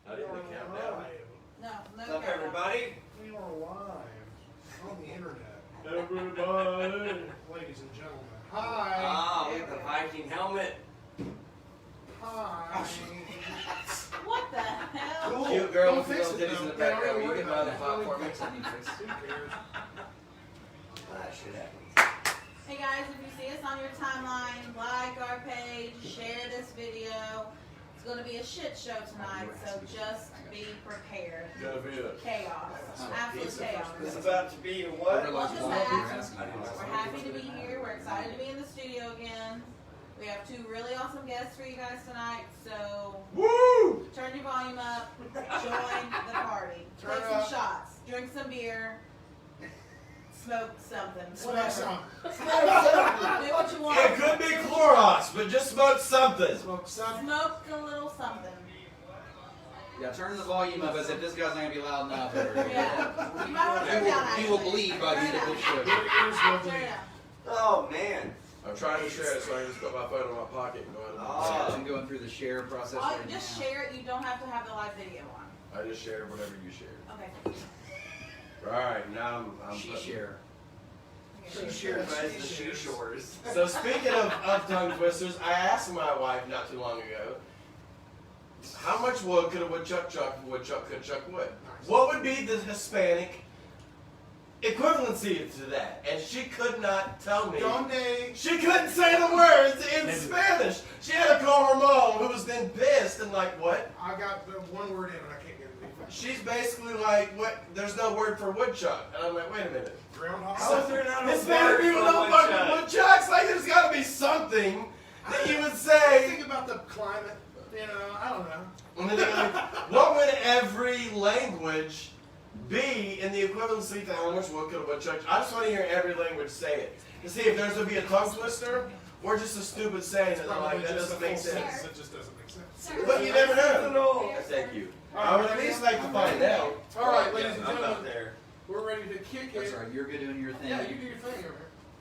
I didn't count down. No, What's up, everybody? We are live on the internet. Everybody. Ladies and gentlemen. Hi. Ah, we have the Viking helmet. Hi. What the hell? Cool. Cute girl Don't with fix little it, titties in though. the They already background. You worried can buy about the that. platform. Makes any difference. Who cares? That shit happens. Hey guys, if you see us on your timeline, like our page, share this video. It's going to be a shit show tonight, so just be prepared. Gonna be a Chaos. Absolute chaos. This is about to be a what? Welcome back. We're happy to be here. We're excited to be in the studio again. We have two really awesome guests for you guys tonight, so woo! turn your volume up, join the party, Turn take it some up. shots, drink some beer, smoke something, Smoke whatever. some. Do what you want. It could be Clorox, but just smoke something. Smoke some. Smoke a little something. Yeah, turn the volume up as if this guy's not gonna be loud enough. Yeah. You might want to turn it down, He will actually. bleed by the end of this show. Your ears will Turn bleed. it down. Oh man. I'm trying to share it, so I can just put my phone in my pocket and go ahead and I'm going through the share process Oh, right just now. share it. You don't have to have the live video on. I just shared whatever you shared. Okay. Alright, now I'm She putting- share. Okay. She shares the shoe shores. So speaking of tongue twisters, I asked my wife not too long ago, how much wood could a woodchuck chuck if a woodchuck could chuck wood? What would be the Hispanic equivalency to that? And she could not tell me. Donde. She couldn't say the words in Spanish. She had to call her mom, who was then pissed and like, what? I got the one word in and I can't get it. She's basically like, what? There's no word for woodchuck. And I'm like, wait a minute. Groundhog. How is there not a Hispanic word people for don't woodchuck? fucking woodchucks. Like, there's got to be something that you would I say. think about the climate. You know, I don't know. And then they're like, what would every language be in the equivalency to how much wood could a woodchuck? I just want to hear every language say it to see if there's going to be a tongue twister or just a stupid saying that they're like, that doesn't make sense. It just doesn't make sense. But you never know. Thank you. I would at least like to find out. All right, ladies and I'm not gentlemen, there. we're ready to kick That's it. right. You're good doing your thing. Yeah, you do your thing over here.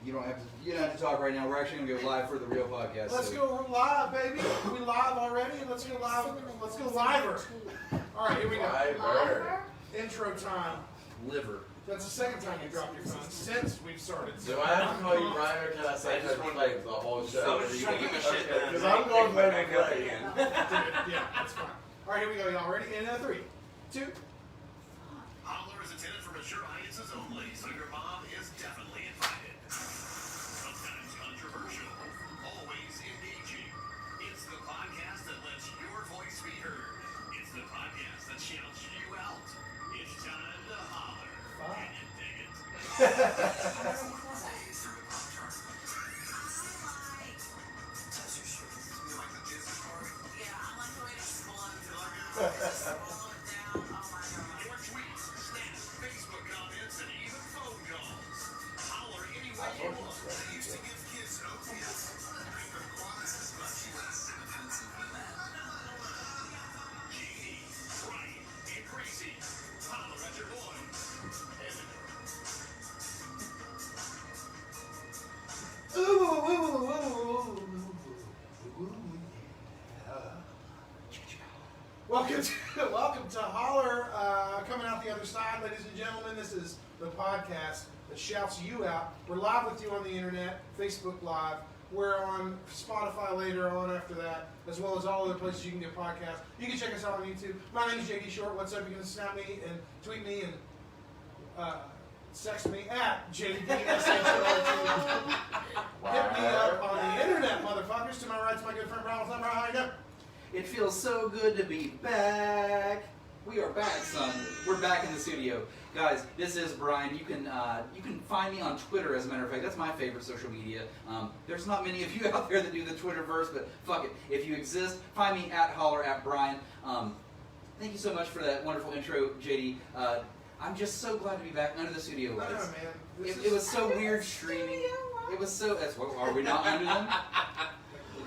You don't have to. You don't have to talk right now. We're actually gonna go live for the real podcast. Let's so- go live, baby. We live already. Let's go live. Let's go liver. All right, here we go. Liver. Intro time. Liver. That's the second time you dropped your phone since we've started. Do I have to call you Brian or can I say Turtlin for the whole show? So just trying to get my shit done. Because I'm going back back up again. again. Yeah, that's fine. All right, here we go. Y'all ready? In 3, 2. Holler is intended for mature audiences only, so your mom is definitely invited. Sometimes controversial, always engaging. It's the podcast that lets your voice be heard. It's the podcast that shouts you out. It's time to holler. Can you dig it? Your tweets, snaps, Facebook comments, and even phone calls. Holler any way you want. They used to give kids opiates. GD, Brian, and Gracie. Holler at your boy. Welcome to Holler, coming out the other side, ladies and gentlemen. This is the podcast that shouts you out. We're live with you on the internet, Facebook Live. We're on Spotify later on after that, as well as all other places you can get podcasts. You can check us out on YouTube. My name is JD Short. What's up? You can snap me and tweet me and sext me at JDSHORT. Hit me up on the internet, motherfuckers. To my right's my good friend Brian. What's up, Brian? How you doing? It feels so good to be back. We are back, son. We're back in the studio, guys. This is Brian. You can find me on Twitter. As a matter of fact, that's my favorite social media. There's not many of you out there that do the Twitterverse, but fuck it. If you exist, find me at Holler at Brian. Thank you so much for that wonderful intro, JD. I'm just so glad to be back under the studio No, lights. man. It was so weird streaming. It was so. Are we not under them?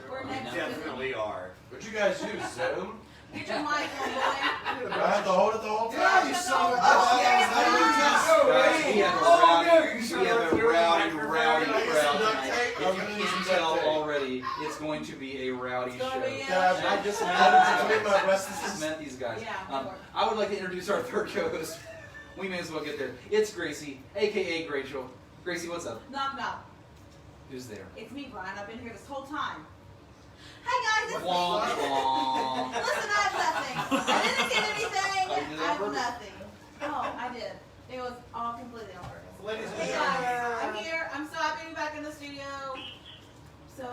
We're next to Definitely are. Would you guys use Zoom? Get your mic on, boy. Do I have to hold it the whole time? Yeah, you son of a We have a rowdy crowd tonight. If you can't tell already, it's going to be a rowdy It's gonna be show. a I just met these guys. Yeah, I would like to introduce our third co-host. We may as well get there. It's Gracie, aka Rachel. Gracie, what's up? Knock knock. Who's there? It's me, Brian. I've been here this whole time. Hi guys, it's Wah, me. wah. Listen, I have nothing. I didn't get anything. Oh, you did that I have on purpose? nothing. Oh, I did. It was all completely on purpose. Ladies and Hey gentlemen, guys, I'm here. I'm so happy to be back in the studio. So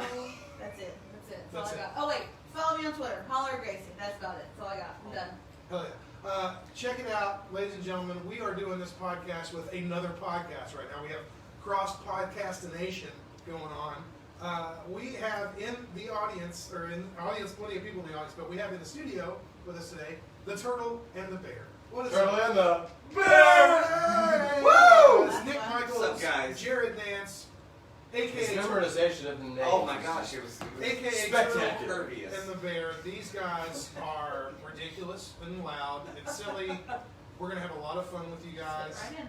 that's it. That's all I got. Oh wait, follow me on Twitter. Holler Gracie. That's about it. That's all I got. I'm done. hell yeah. Check it out, ladies and gentlemen. We are doing this podcast with another podcast right now. We have cross podcastination going on. We have in the audience, or in the audience, plenty of people in the audience, but we have in the studio with us today the Turtle and the Bear. What is Turtle and the Bear? Bear! Woo! It's Nick Michaels, What's up, guys? Jared Nance, It's aka memorization of the name. Oh my gosh, it was AKA spectacular. Turtle Pervious. and the Bear. These guys are ridiculous and loud and silly. We're gonna have a lot of fun with you guys. Right in.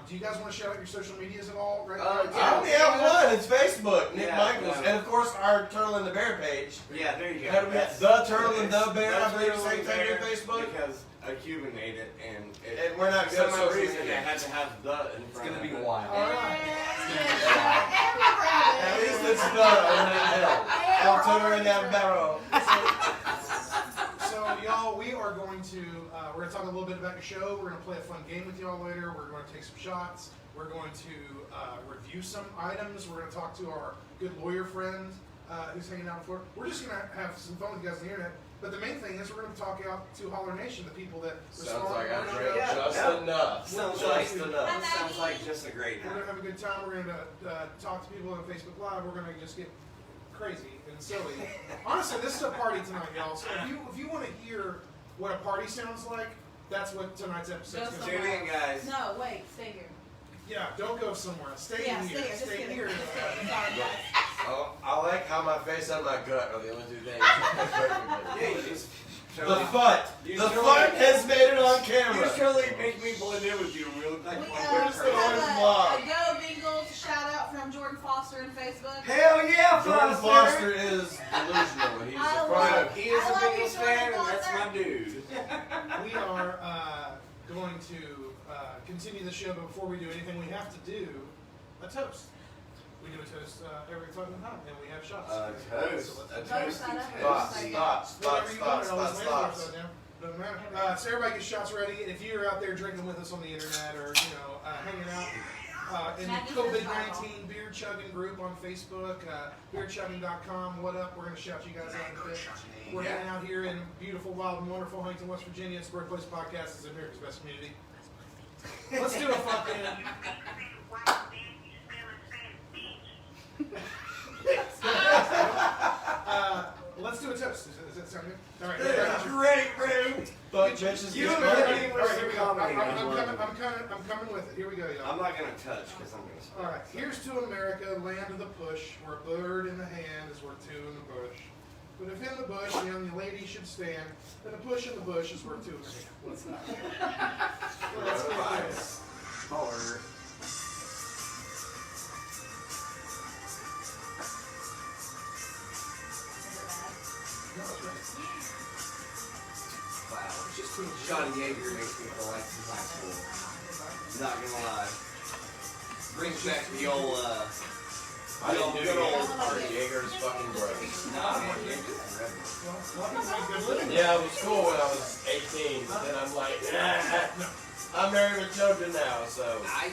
Do you guys want to shout out your social medias at all? Right Uh, now? I only have one. It's Facebook, Nick Yeah, Michaels, yeah. and of course our Turtle and the Bear page. Yeah, there you go. How do we have the Turtle and the Bear? I That's believe the Turtle same and thing Bear on Facebook. Because a Cuban made it, and And we're not for good at some social reason media. they had to have the in It's front gonna be of it. wild. All right. At least it's the I'm Turtle and that barrel. So y'all, we are going to we're gonna talk a little bit about your show. We're gonna play a fun game with y'all later. We're going to take some shots. We're going to review some items. We're gonna talk to our good lawyer friend who's hanging out in Florida. We're just gonna have some fun with you guys on the internet. But the main thing is we're gonna talk out to Holler Nation, the people that Sounds respond like to I our drank show. just enough. Sounds Just like enough. sounds like just a great We're night. gonna have a good time. We're gonna talk to people on Facebook Live. We're gonna just get crazy and silly. Honestly, this is a party tonight, y'all. So if you want to hear what a party sounds like, that's what tonight's episode is Go gonna be. Tune in, guys. No, wait, stay here. Yeah, don't go somewhere. Stay Yeah, in stay here. here. Just Stay kidding. here. Just kidding. Sorry, guys. Oh, I like how my face and my gut are the only two things. that fit Yeah, me. you just The totally, fut. You The totally- fut has made it on you camera. just totally make me blend in with you. We look like We one have person. vlog. a Go Bengals shout out from Jordan Foster on Facebook. Hell yeah, Jordan Foster is delusional. He's I a love product. He is I a love you, Bengals Jordan fan, and that's Foster. my dude. We are going to continue the show, but before we do anything, we have to do a toast. We do a toast every fucking time, and we have shots. Toast. So let's- A Toast, toasty Stop, toast. stop, Whatever stop, you want, stop, it stop, always stop. lands upside down. Doesn't matter. So everybody gets shots ready. And if you're out there drinking with us on the internet or hanging out in the Maggie says COVID-19 beer chugging group on Facebook, beerchugging.com. What up? We're gonna shout you guys out in a bit. We're Yeah. hanging out here in beautiful, wild, and wonderful Huntington, West Virginia. It's the birthplace podcast. It's America's best community. Let's do a fucking. Let's do a toast. Does that sound good? All right. That's great, bro. But bitches You get and started. me. All right, here we go. Comedy. I'm coming with it. Here we go, y'all. I'm not gonna touch because I'm gonna. All right. Here's to America, land of the push, where a bird in the hand is worth two in the bush. But if in the bush the young lady should stand, then a push in the bush is worth two in the hand. What's that? Let's do this. Holler. No, it's right. Wow. Johnny Yeager makes me feel like some high school. Not gonna lie. Brings back the old, I didn't do good old Jaeger. party. Jaeger's fucking gross. Nah, man, Yeager's rebel. Well, nothing like good living. Yeah, it was cool when I was 18, but then I'm like, I'm married with children now, so. I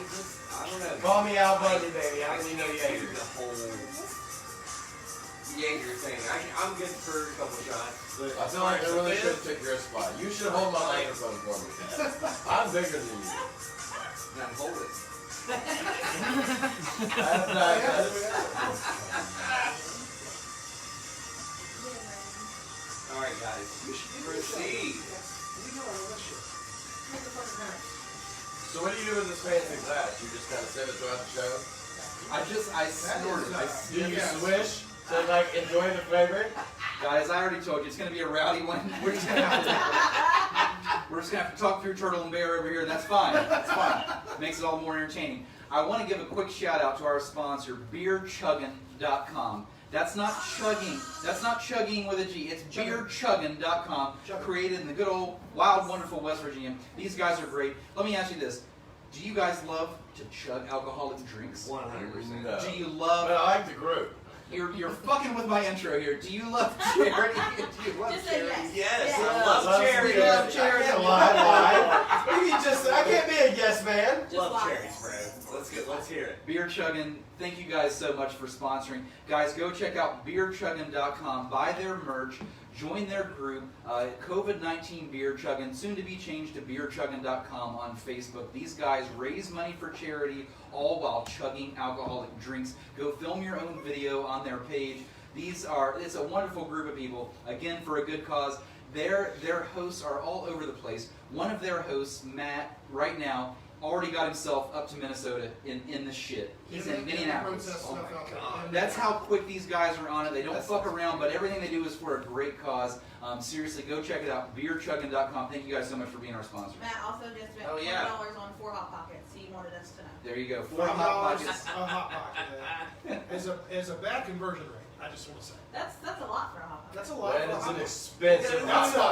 don't know. Call me Al Bundy, baby. I don't need no Yeager. Jaeger. The whole Yeager thing. I'm good for a couple shots. But I feel like I really should have took your spot. You should hold my microphone for me. I'm bigger than you. Now hold it. That's diabetes. All right, guys. Proceed. So what do you do with this fancy glass? You just kind of sip it throughout the show? I snorted. Do you swish to like enjoy the flavor? Guys, I already told you it's gonna be a rowdy one. We're just gonna have to talk through Turtle and Bear over here, and that's fine. That's fine. Makes it all more entertaining. I want to give a quick shout out to our sponsor, beerchuggin.com. That's not chugging. That's not chugging with a G. It's beerchuggin.com, created in the good old, wild, wonderful West Virginia. These guys are great. Let me ask you this. Do you guys love to chug alcoholic drinks? 100%. No. Do you But love... I like the group. You're fucking with my intro here. Do you love charity? Do you love Just say charity? yes. Yes, I love charity. Love charity. I can't lie. You can just, I can't be a yes man. Just Love lie. charities, bro. Let's hear it. Beer Chuggin, thank you guys so much for sponsoring. Guys, go check out beerchuggin.com, buy their merch, join their group, COVID-19 Beer Chuggin, soon to be changed to beerchuggin.com on Facebook. These guys raise money for charity, all while chugging alcoholic drinks. Go film your own video on their page. It's a wonderful group of people, again, for a good cause. Their hosts are all over the place. One of their hosts, Matt, right now, already got himself up to Minnesota in the shit. He's in Minneapolis. Oh my God. That's how quick these guys are on it. They don't fuck around, but everything they do is for a great cause. Seriously, go check it out. Beerchuggin.com. Thank you guys so much for being our sponsor. Matt also just spent Oh, $20 yeah. on 4 Hot Pockets. He wanted us to know. There you go. 4 $5 hot a pockets. hot pocket. Is a bad conversion rate. I just want to say That's a lot for a Hot Pocket. that's a lot. That for a is hot an pocket. expensive That's hot a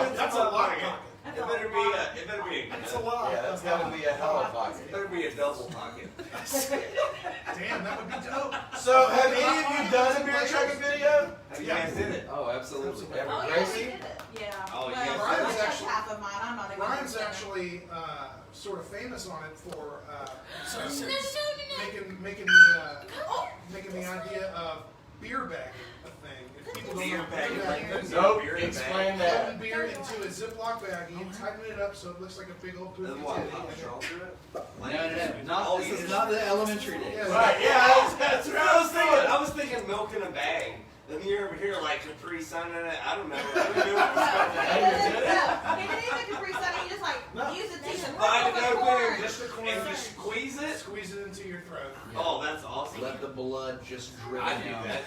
lot. That's It a better lot. be a That's a lot. Yeah, that's got to be a hell of a pocket. It better be a double pocket. Damn, that would be dope. So, have any of you done a beer chugging video? Have you guys did it? Oh, absolutely. Ever Oh, yeah, Gracie? we did it. Yeah. Oh, you well, guys Ryan's did it. actually half of mine. I'm not even. Ryan's gonna actually sort of famous on it for say it. making Oh. the idea of beer bag a thing. If people don't Beer know bag. beer bag, Nope, Beer in a explain bag. that. putting beer into a Ziploc baggie and tightening it up so it looks like a big old poopy Then what? titty. Pop a straw through it? No. This is not the elementary days. Yeah. Right, yeah, that's what I was thinking. I was thinking milk in a bag. Then you're over here like Capri Sun in it. I don't know. He didn't even Capri Sun. He just like use it to Just the bite it open and Just the corner. and just squeeze it. Squeeze it into your throat. Oh, that's awesome. Let the blood just drip I down. do that.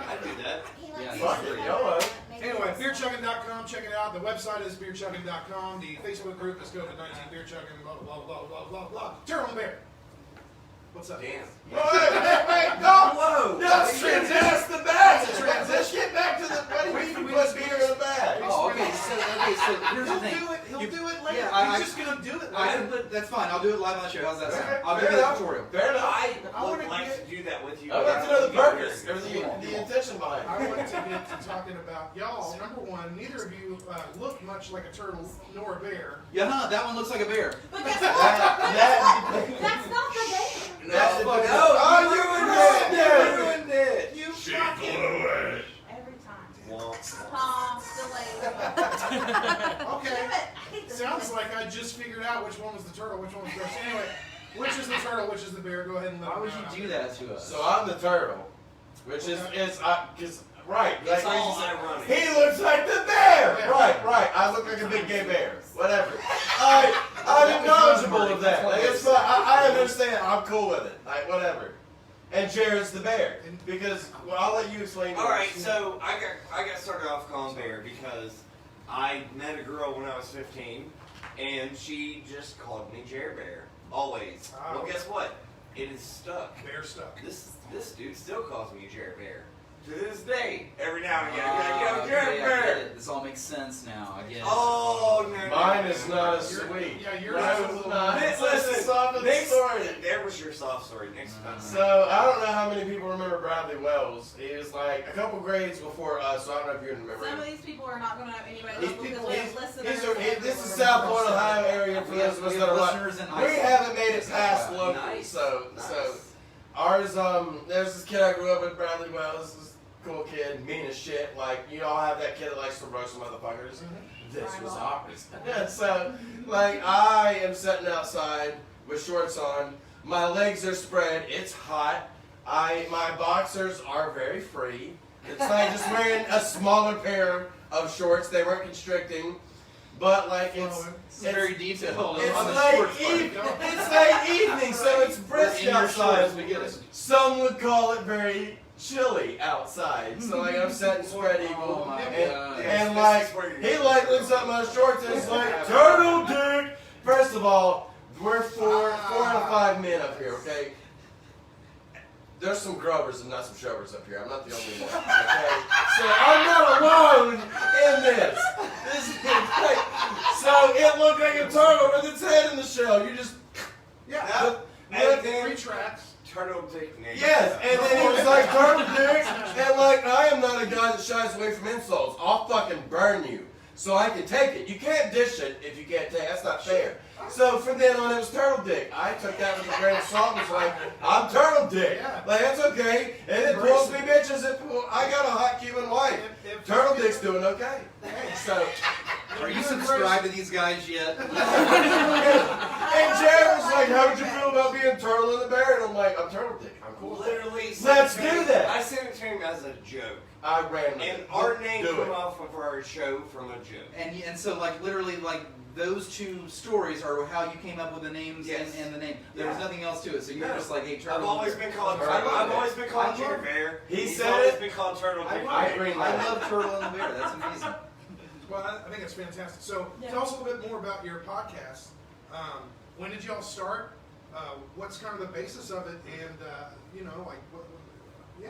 I do that. Yeah. Fuck it, YOLO. Anyway, beerchugging.com, check it out. The website is beerchugging.com. The Facebook group is COVID-19 Beer Chugging, blah, blah, blah, blah, blah, blah. Turtle Bear. What's up? Damn. Wait, no! Whoa! No, it's transition. That's the bag. It's transition. Get back to the. What do you mean you put beer in a bag? Oh, okay. So here's the thing. He'll You- do it later. yeah, He's just gonna do it I later. can, that's fine. I'll do it live on the show. How's that sound? Okay, I'll fair give you the enough. tutorial. Fair enough. I would wanna like get- to do that with you. I'd like to know the purpose or the intention behind I it. want to get to talking about y'all. Number one, neither of you look much like a turtle nor a bear. Yeah, huh? That one looks like a bear. But guess what? That, That's not the bear. that's the No, oh, you ruined it. ruined it. You fucking. Every time. Womp. Tom, delayed. Okay. Damn it. I hate this Sounds thing. like I just figured out which one was the turtle, which one was the bear. So anyway, which is the turtle, which is the bear? Go ahead and let Why me would know. you do that to us? So I'm the turtle, which is because right. It's like all you said, ironic. he looks like the bear. Yeah. Right. I look like a big gay bear. Whatever. I'm knowledgeable of that. Like it's fine. I understand. I'm cool with it. Like whatever. And Jared's the bear because well, I'll let you explain. All right, so I got started off calling Bear because I met a girl when I was 15, and she just called me Jerry Bear always. Oh. Well, guess what? It is stuck. Bear stuck. This dude still calls me Jerry Bear to this day. Every now and again, Ah, yo, Jerry okay, I get Bear. it. This all makes sense now. I get it. Oh no, Mine is not as You're- sweet. yeah, yours Mine is a was little- not. Next, It's listen, a soft next story. There was your soft story. Next time. So I don't know how many people remember Bradley Wells. He was like a couple grades before us, so I don't know if you remember Some him. of these people are not going to know anybody These local people, because we have listeners. this is South Point, Ohio area for We those have, of us we that have are like, listeners in we Iceland. haven't made it past Nice. local, so ours there's this kid I grew up with, Bradley Wells, this cool kid, mean as shit. Like you all have that kid that likes to roast motherfuckers. This was ours. So like I am sitting outside with shorts on, my legs are spread, it's hot. My boxers are very free. It's like just wearing a smaller pair of shorts. They weren't constricting, but like It's very detailed. it's on the late shorts part. it's late evening, so it's brisk In your outside. shorts, we get it. Some would call it very chilly outside. So like I'm setting spread Oh eagle, my God. and like he like looks up my shorts and he's like turtle dick. First of all, we're four out of 5 men up here, okay? there's some growers and not some showers up here. I'm not the only one. Okay, so I'm not alone in this. This is like, so it looked like a turtle with its head in the shell. You just Yeah. And Three then tracks. Turtle Dick name. yes, and then he was like turtle dick, and like I am not a guy that shies away from insults. I'll fucking burn you. So I can take it. You can't dish it if you can't take it. That's not fair. So from then on, it was turtle dick. I took that with a grain of salt and was like, I'm turtle dick. Yeah. Like, that's okay. And it pulls me bitches. I got a hot Cuban wife. Turtle dick's doing okay. So, Are you subscribed to these guys yet? and Jared was like, how would you feel about being Turtle and the Bear? And I'm like, I'm turtle dick. I'm cool with that. Literally. Let's sent it to do him- that. I sent it to him as a joke. I ran with And it. our name Do came it. off of our show from a joke. And so like literally like those two stories are how you came up with the names Yes. and the name. There was Yeah. nothing else to it. So you're No. just like, hey, Turtle. I've always been called Turtle. I've always been called I Jerry love- Bear. He He's said always it. been called Turtle Dick. I agree. I love Turtle and the Bear. That's amazing. Well, I think that's fantastic. So, Yeah. tell us a little bit more about your podcast. When did y'all start? What's kind of the basis of it? And you know, like,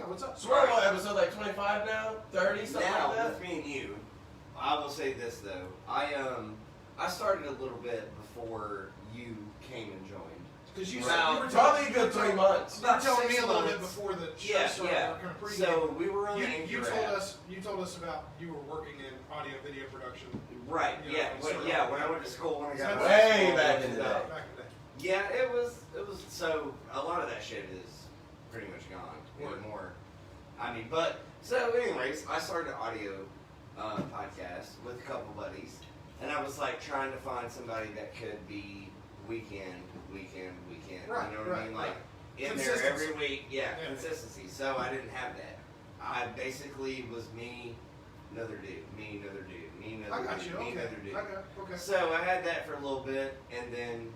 what's up? So we're on episode like 25 now? 30, something Now like that? with me and you, I will say this though. I started a little bit before you came and joined. Because you Well, you were Probably a telling- good 3 months. You were About telling me 6 a little bit months. before the show Yeah, started. yeah. We're kind of pre- So we were on the you Anchor told app. us about you were working in audio video production. Right. You know, Yeah. sort When, of- yeah. When I went to school, when I got Way out of back school, in the day. Back in the day. Yeah, it was. So a lot of that shit is pretty much gone, or Yeah. more. I mean, but so anyways, I started an audio podcast with a couple buddies, and I was like trying to find somebody that could be weekend. Right, You know what I right, mean? Like right. in there Consistency. every week. Yeah, Yeah. consistency. So I didn't have that. I basically was me, another dude, me, another dude, me, I another got dude, you. me, Okay. another dude. Okay. So I had that for a little bit, and then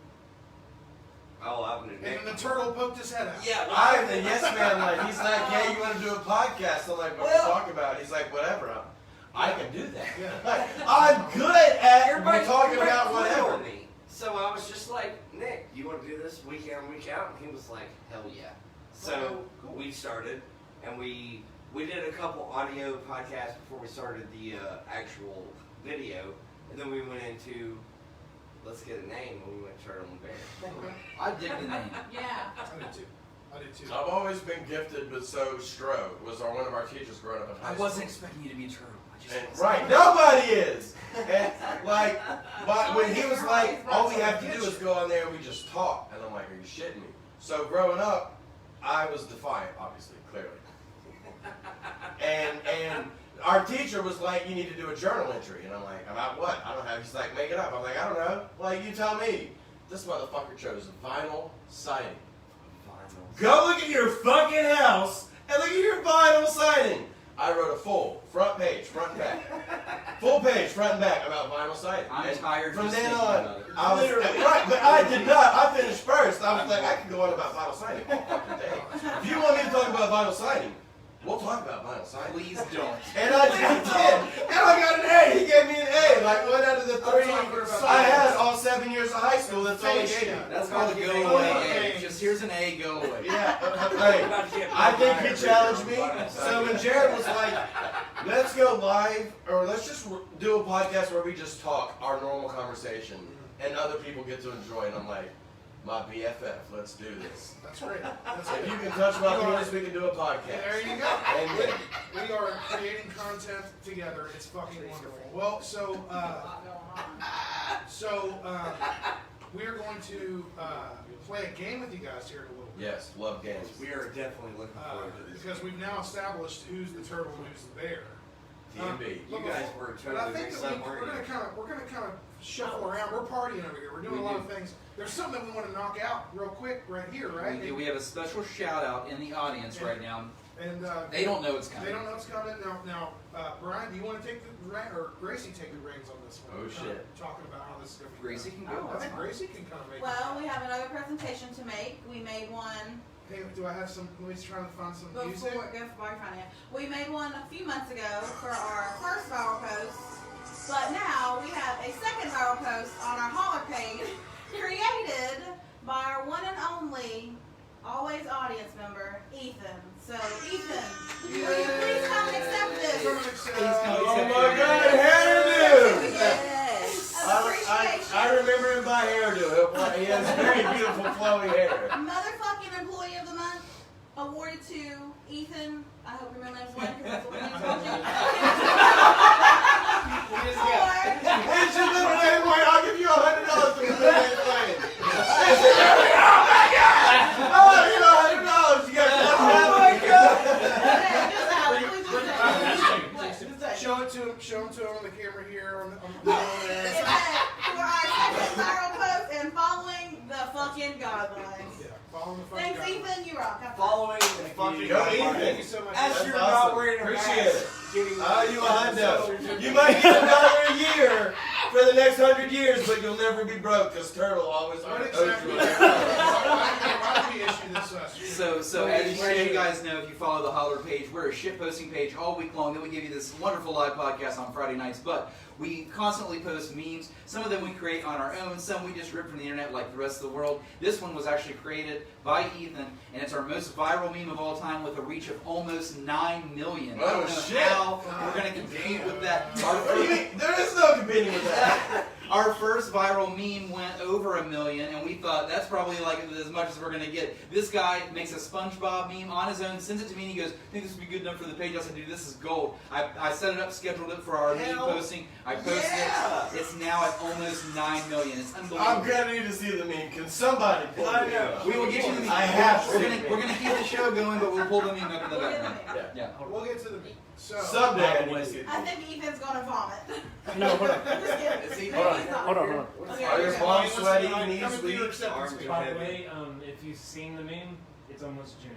I'm And then the turtle poked his head out. Yeah, well, I'm the yes man. Like, he's like, yeah, you want to do a podcast? I'm like, what are you Well- talking about? He's like, whatever. I can do that. Yeah. Like, I'm good at Everybody talking everybody about quit whatever. on me. So I was just like, Nick, you want to do this week in, week out? And he was like, hell yeah. So Okay, cool. we started, and we did a couple audio podcasts before we started the actual video, and then we went into let's get a name when we went Turtle and Bear. Okay. I dig the name. Yeah. I did too. I've always been gifted, but so Stroh was one of our teachers growing up in high I school. wasn't expecting you to be Turtle. I just And, wasn't. right, nobody is. And like, but when he was like, all we have to do is go on there and we just talk, and I'm like, are you shitting me? So growing up, I was defiant, obviously, clearly. And our teacher was like, you need to do a journal entry, and I'm like, about what? I don't have. He's like, make it up. I'm like, I don't know. Like, you tell me. This motherfucker chose vinyl siding. Go look at your fucking house and look at your vinyl siding. I wrote a full front page, front and back, full page, front and back about vinyl siding. I'm And tired From just then thinking on, about it. I was right, but I did not. I finished first. I was like, I can go on about vinyl siding all fucking day. If you want me to talk about vinyl siding, we'll talk about vinyl siding. Please don't. And I did. And I got an A. He gave me an A. Like 1 out of the 3 I had all 7 years of high school. That's all he gave me. That's called a go away. Just here's an A, go away. Yeah. Hey, I think he challenged me. So when Jared was like, let's go live, or let's just do a podcast where we just talk our normal conversation and other people get to enjoy it. I'm like, my BFF, let's do this. That's great. That's If great. you can touch my penis, we can do a There podcast. you go. Amen. We are creating content together. It's fucking wonderful. Well, so we are going to play a game with you guys here in a little bit. Yes, love games. We are definitely looking forward to this. Because we've now established who's the turtle and who's the bear. TMB. You guys were But I totally think mixed that up, we're weren't you? gonna kind of shuffle around. We're partying over here. We're doing We a lot do. of things. There's something that we want to knock out real quick right here, right? We have a special shout out in the audience right now. And They don't know it's coming. They don't know it's coming. Now, Brian, do you want to take the or Gracie take the reins on this one? Oh, shit. Talking about how this is going to be. Gracie done. can go. I think Gracie can kind of make. Well, we have another presentation to make. We made one Hey, do I have some? Let me try to find some music. before, go for boyfriend. We made one a few months ago for our first viral post, but now we have a second viral post on our Holler page created by our one and only always audience member, Ethan. So, Ethan, will you please come and accept this? Oh my God, hairdo! Yes. I remember him by hairdo. He has very beautiful flowing hair. Motherfucking Employee of the Month awarded to Ethan. I hope your middle name's Glenn, because that's what we told you. It's your middle name, Wayne. I'll give you $100 for your middle name, Wayne. Oh my God! I'll give you $100. You got that? Oh my God! Show it to him. Show him to him on the camera here. On the For our second viral post and following the fucking guidelines. Yeah, follow the fucking Thanks, guidelines. Ethan. You rock. Have fun. Following the fucking Go, Ethan. Thank you so much. As That's you're awesome. not wearing a Appreciate mask, it. getting You a hundo. You might get $1 a year for the next 100 years, but you'll never be broke because Turtle always What owes exactly? you. Why did we issue this? So as you guys know, if you follow the Holler page, we're a shit posting page all week long. Then we give you this wonderful live podcast on Friday nights. But we constantly post memes. Some of them we create on our own. Some we just rip from the internet like the rest of the world. This one was actually created by Ethan, and it's our most viral meme of all time with a reach of almost 9 million. I Oh, don't know shit. how we're going to compete with that. What do you mean? There is no competing with that. Our first viral meme went over 1 million, and we thought that's probably like as much as we're going to get. This guy makes a SpongeBob meme on his own, sends it to me, and he goes, I think this would be good enough for the page. I said, dude, this is gold. I set it up, scheduled it for our meme posting. I posted it. It's now at almost 9 million. It's unbelievable. I'm gonna need to see the meme. Can somebody pull I the know. meme up? We will get you the meme. I have to. We're gonna keep the show going, but we'll pull the meme up in the background. Yeah. We'll get to the meat. So Someday I need to see the I meme. think Ethan's gonna vomit. No, hold on. I'm just kidding. Is he- Maybe he's not. Hold on. Okay, Are your you're palms good. sweaty, Come knees and do your weak? acceptance Arms speech. are By the heavy. way, if you've seen the meme, it's almost June.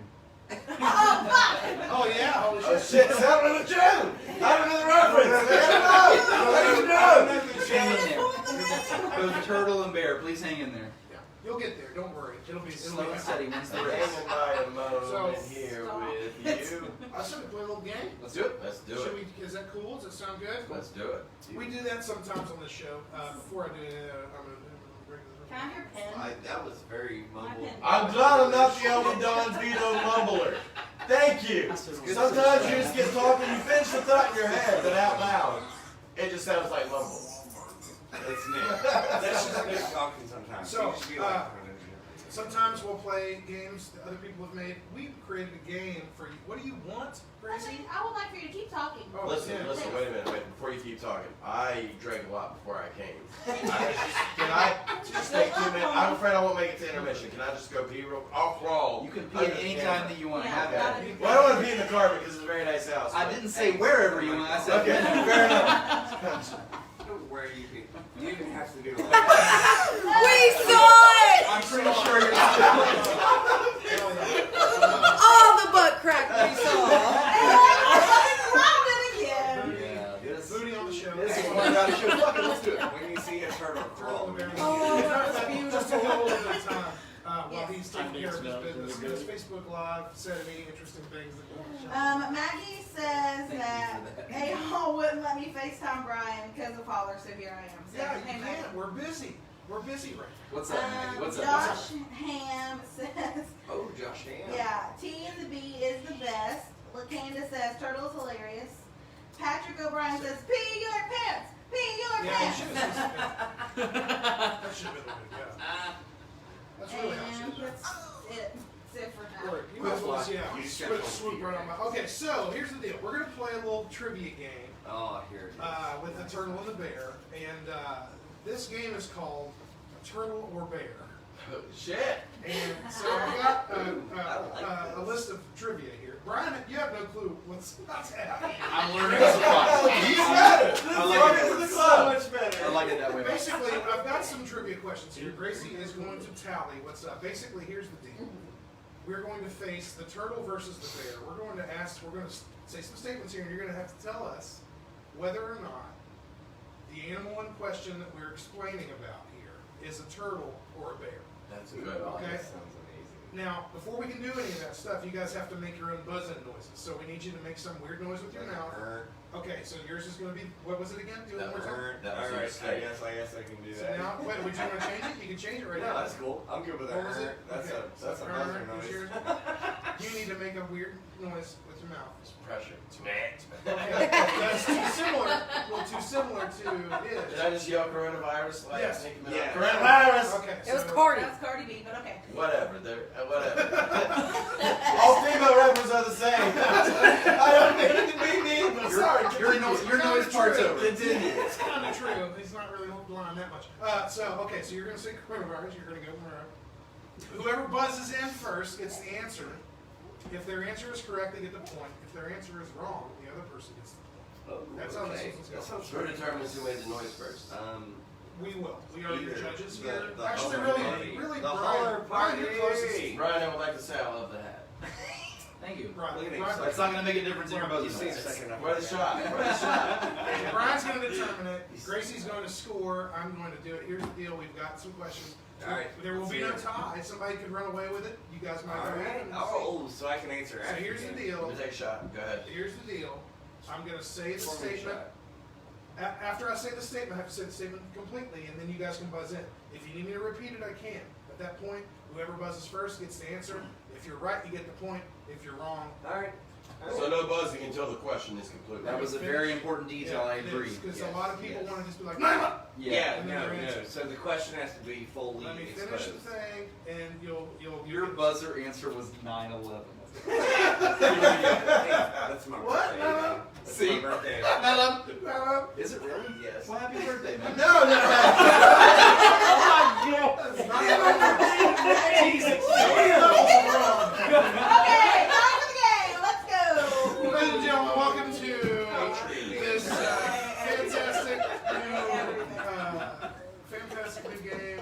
Oh, fuck! Oh yeah, holy Oh shit. shit, it's happening to June! I don't know the reference! I don't know! Hang in there. Both Turtle and Bear, please hang in there. Yeah, you'll get there. Don't worry. It'll be Slow and steady wins the race. Hanging by a moment here Stop. with you. I should we play a little game. Let's do it. Let's do Should it. we? Is that cool? Does that sound good? Let's do it. We do that sometimes on this show. Before I do it, I'm gonna do Can I have your pen? That was very mumbled. I'm glad I'm not the only Don Vito mumbler. Thank you. Sometimes you just get talking, you finish the thought in your head, but out loud, it just sounds like mumble. That's me. That's just good talking sometimes. So, You should be like, Sometimes we'll play games that other people have made. We created a game for you. What do you want, Gracie? I would like for you to keep talking. Oh, Listen, yeah. listen, wait a minute, before you keep talking. I drank a lot before I came. Can I just take 2 minutes? I'm afraid I won't make it to intermission. Can I just go pee real quick? I'll crawl. You can pee at any time that you want to have Yeah. that. Well, I don't want to be in the car because it's a very nice house. I didn't say wherever you want. I said Okay, fair enough. where you can. You even have to do it. We saw it! I'm pretty sure you're Hell yeah. All the butt crack we saw. Yeah, this Booty on the show. is one guy to show. Fuck it, let's do it. When you see a turtle crawl. Oh, that's Just a beautiful. little bit of time while Yes. he's taking care of his business. His Facebook Live said any interesting things that go on the show. Maggie says that they all wouldn't let me FaceTime Brian because of Holler, so here I am. So, Yeah, you hey, Maggie. can't. We're busy. We're busy right What's up, Maggie? What's up? Josh Ham says, Oh, Josh Ham. yeah, T and the B is the best. LaCanda says, Turtle's hilarious. Patrick O'Brien says, pee your pants! Pee your now. Yeah, pants! you should have said that. That should have been the way to go. That's really how it And should have that's it. That's it for now. been. You might as well just, yeah, You just swoop, got to swoop pee right your on my. Okay, so here's the deal. We're going to play a little trivia game Oh, here it is. with the turtle and the bear. And this game is called Turtle or Bear. Shit. And so I've got a list of trivia here. Brian, you have no clue what's happening. I'm learning as a fox. You got it. I like Welcome it. to the club. Much better. I like it that way. Basically, I've got some trivia questions here. Gracie is going to tally what's up. Basically, here's the deal. We're going to face the turtle versus the bear. We're going to say some statements here, and you're going to have to tell us whether or not the animal in question that we're explaining about here is a turtle or a bear. That's good. Okay. That sounds amazing. Now, before we can do any of that stuff, you guys have to make your own buzzing noises. So we need you to make some weird noise with your mouth. Okay, so yours is going to be, what was it again? Do it one more time. Alright, I guess I can do So that. now, wait, would you want to change it? You can change it right No, now. that's cool. I'm good with that. What was it? That's Okay. a buzzer Was yours? noise. You need to make a weird noise with your mouth. It's pressure. Okay, that's too similar. Well, too similar to Did his. I just yell coronavirus? Like, Yes. think Yeah. Coronavirus! Okay, It was so- Cardi. That's Cardi B, but okay. Whatever. Whatever. All female rappers are the same. I don't mean to be mean, but sorry. Your noise part's over. Continue. It's kind of true. He's not really blind that much. Okay, so you're going to say coronavirus. You're going to go around. Whoever buzzes in first gets the answer. If their answer is correct, they get the point. If their answer is wrong, the other person gets the point. That's how this one's That going. sounds Who determines who made the noise first? We will. We are your Either judges the- here. the Actually, Holler really, party. really, The Brian. Holler Brian, you're party. closest. Brian, I would like to say I love the hat. Thank you. Brian, Look at him. Brian- That's not going to make a difference in your You buzzing see a noise. second after Where the that. shot? Where the shot? Brian's going to determine it. Gracie's going to score. I'm going to do it. Here's the deal. We've got some questions. All right. There will be no Let's hear tie. Somebody could run away with it. You guys might go Alright. in. Oh, so I can answer So after here's the you. deal. Let me take a shot. Go ahead. Here's the deal. I'm going to say the Form me a statement. shot. After I say the statement, I have to say the statement completely, and then you guys can buzz in. If you need me to repeat it, I can. At that point, whoever buzzes first gets the answer. If you're right, you get the point. If you're wrong, Alright. So no buzzing until the question is complete. That was a very important detail. I agree. Because Yes, a lot of people yes. want to just be like, "Mama!" Yeah, And then no, your no. answer. So the question has to be fully Let me finish exposed. the thing, and you'll Your buzzer answer was 9/11. That's my What? birthday. No. man. That's See? my birthday. Is it really? Yes. Well, happy birthday, man. No, no. Okay, time for the game. Let's go. Ladies and gentlemen, welcome to this fantastic new game.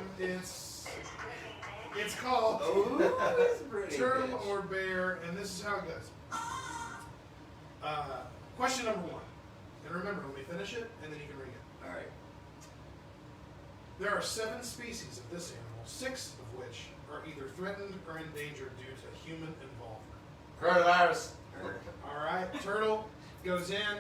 It's called Oh, that's pretty Turtle good. or Bear, and this is how it goes. Question number one, and remember, let me finish it, and then you can read it. Alright. There are 7 species of this animal, 6 of which are either threatened or endangered due to human involvement. Coronavirus. All right, turtle goes in.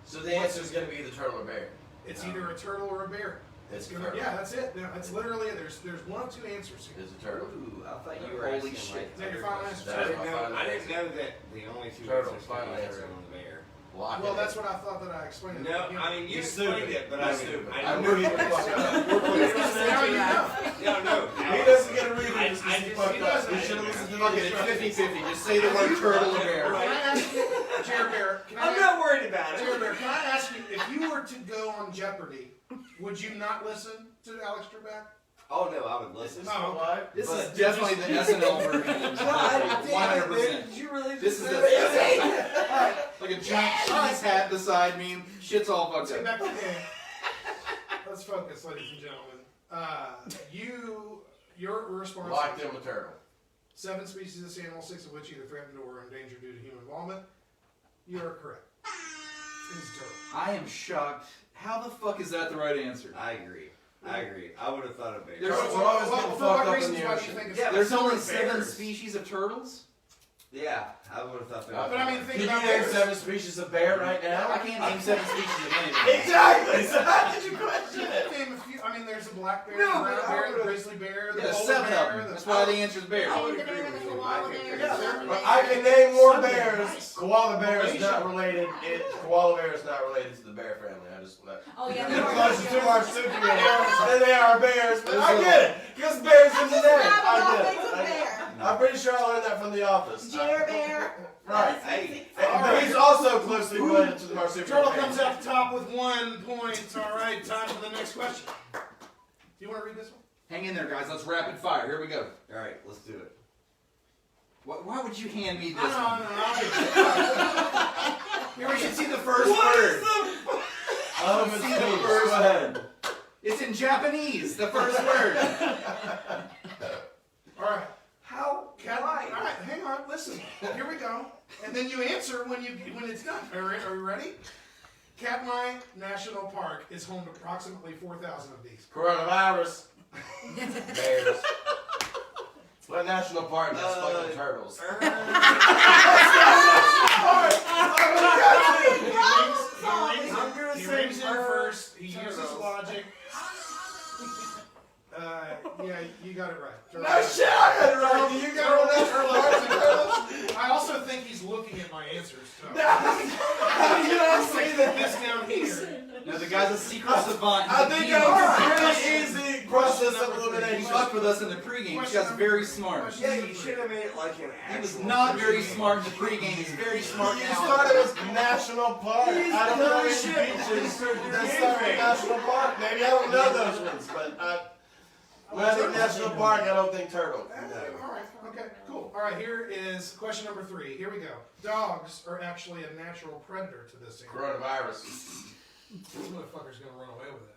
So the answer is going to be the turtle or bear. It's either a turtle or a bear. It's Gonna- turtle. yeah, that's it. No, it's literally there's one of 2 answers here. It's a turtle. Ooh, I thought you were Holy asking shit. like Is that your other final questions. answer? I didn't That's my know. final I didn't answer. know that the only 2 Turtle, answers final could be answer. turtle and the bear. Lock Well, it that's in. what I thought that I explained. at the No, beginning. I mean you You're explained stupid. it, but You're I stupid. I I knew he was fucking up. Now you know. No, no. He doesn't get a read I- just I because he just- fucked he up. doesn't. You should have listened to Fuck the it, it's instructions. 50-50. Just say the word turtle or bear. Can I ask you, Jer Bear? I'm not worried about Jer it. Bear, can I ask you, if you were to go on Jeopardy, would you not listen to Alex Trebek? Oh no, I would listen. Oh, live? This But is definitely the SNL version of Jeopardy. 100%. Did you really This is say a that? like a giant cheese hat beside me. Shit's all fucked Let's get up. back to the game. Let's focus, ladies and gentlemen. Your response Locked is in with turtle. 7 species of this animal, 6 of which either threatened or endangered due to human involvement. You are correct. It is turtle. I am shocked. How the fuck is that the right answer? I agree. I agree. I would have thought of bear. There's- Turtles are always getting for fucked what up in reasons the why do you ocean. think it's Yeah, There's so only are 7 bears. species of turtles? Yeah, I would have thought bear. But I mean, think Can you about name bears. 7 species of bear right I now? can't name 7 species of anything. Exactly! So how did you question it? Name a few. I mean, there's the black bear, No, the but brown I bear, the would've- grizzly bear, the Yeah, polar 7 bear. of them. That's why the answer's bear. I would The agree bear, with the you. koala I bear, think the it's- surfer But bear. I can name more Sunbear. bears. Nice. Koala bear is Malaysia. not related. Koala bear is not related to the bear family. I just Oh yeah, they're they closer to are. marsupials than they are bears. But I get it because bears in the name. I get it. I get it. I'm pretty sure I learned that from The Office. Jer Bear. Right. Hey. But he's also closely related to the marsupial. Turtle family. comes out the top with 1 point. All right, time for the next question. Do you want to read this one? Hang in there, guys. Let's rapid fire. Here we go. All right, let's do it. Why would you hand me this No, one? I'll get it. Here we can see the first word. Oh, See it's the Steve. first Go ahead. It's in Japanese, the first word. All right. How? Cat, all right, hang on, listen. Here we go. And then you answer when it's done. Are you ready? Katmai National Park is home to approximately 4,000 of these. Coronavirus. Bears. Well, a national park that's fucking turtles. He rings in first. He uses logic. Yeah, you got it right. No shit, I got it right. Do you got a national park and turtles? I also think he's looking at my answers. So. How do you not see that? This down here. No, the guy's a secret savant. I think that was a really easy process of He elimination. fucked with us in the pregame. This guy's very smart. Yeah, you should have made it like an He was actual not very game. smart in the pregame. He's very smart You now. just thought it was national park. I don't know any beaches that's not a national park. Maybe I don't know those ones, but when I think national park, I don't think turtle. All right. Okay. Cool. All right. Here is question number 3. Here we go. Dogs are actually a natural predator to this animal. Coronavirus. This motherfucker's gonna run away with it.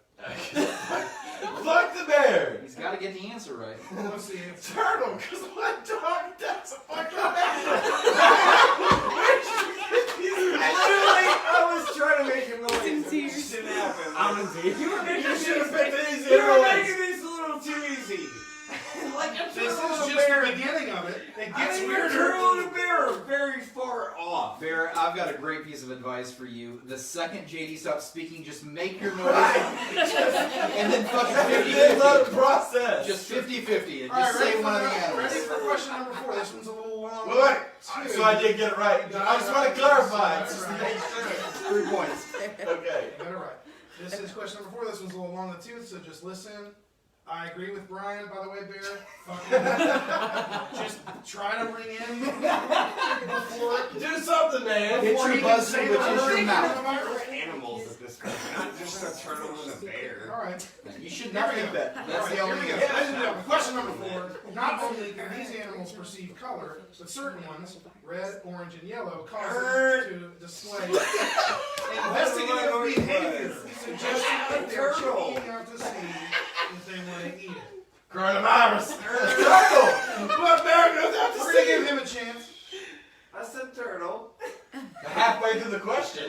Fuck the bear. He's got to get the answer right. What's the answer? Turtle, because my dog does a fucking Literally, I was trying to make a noise. in It tears. didn't happen. I'm in tears. You were making You should have picked the easier You were ones. making this a little too easy. Like a This turtle is and a just bear. the beginning of it. It I gets mean, weirder. a turtle and a bear are very far off. Bear, I've got a great piece of advice for you. The second JD stops speaking, just make your noise. And then fucking And then let 50-50. it process. Just 50-50. And All right, just say one of the ready animals. for question number 4. This one's a little long. Wait. So I did get it right. I just want to clarify. That's Just to right. make sure. 3 points. Okay. You got it right. This is question number 4. This one's a little long in the tooth, so just listen. I agree with Brian, by the way, Bear. Fucking just try to ring in before. Do something, man. Hit before your he can say buzzer, which the is your word. mouth. Animals at this point, not just a turtle and a bear. All right. You should not think that. That's the All only right, here we answer. go. Ladies and gentlemen, question number 4. Not only can these animals perceive color, but certain ones, red, orange, and yellow, cause them to display investigative behavior, suggesting that they're checking out to see if they want to eat it. Coronavirus. Turtle. But bear goes out to We're going to give sea. him a chance. I said turtle. Halfway through the question.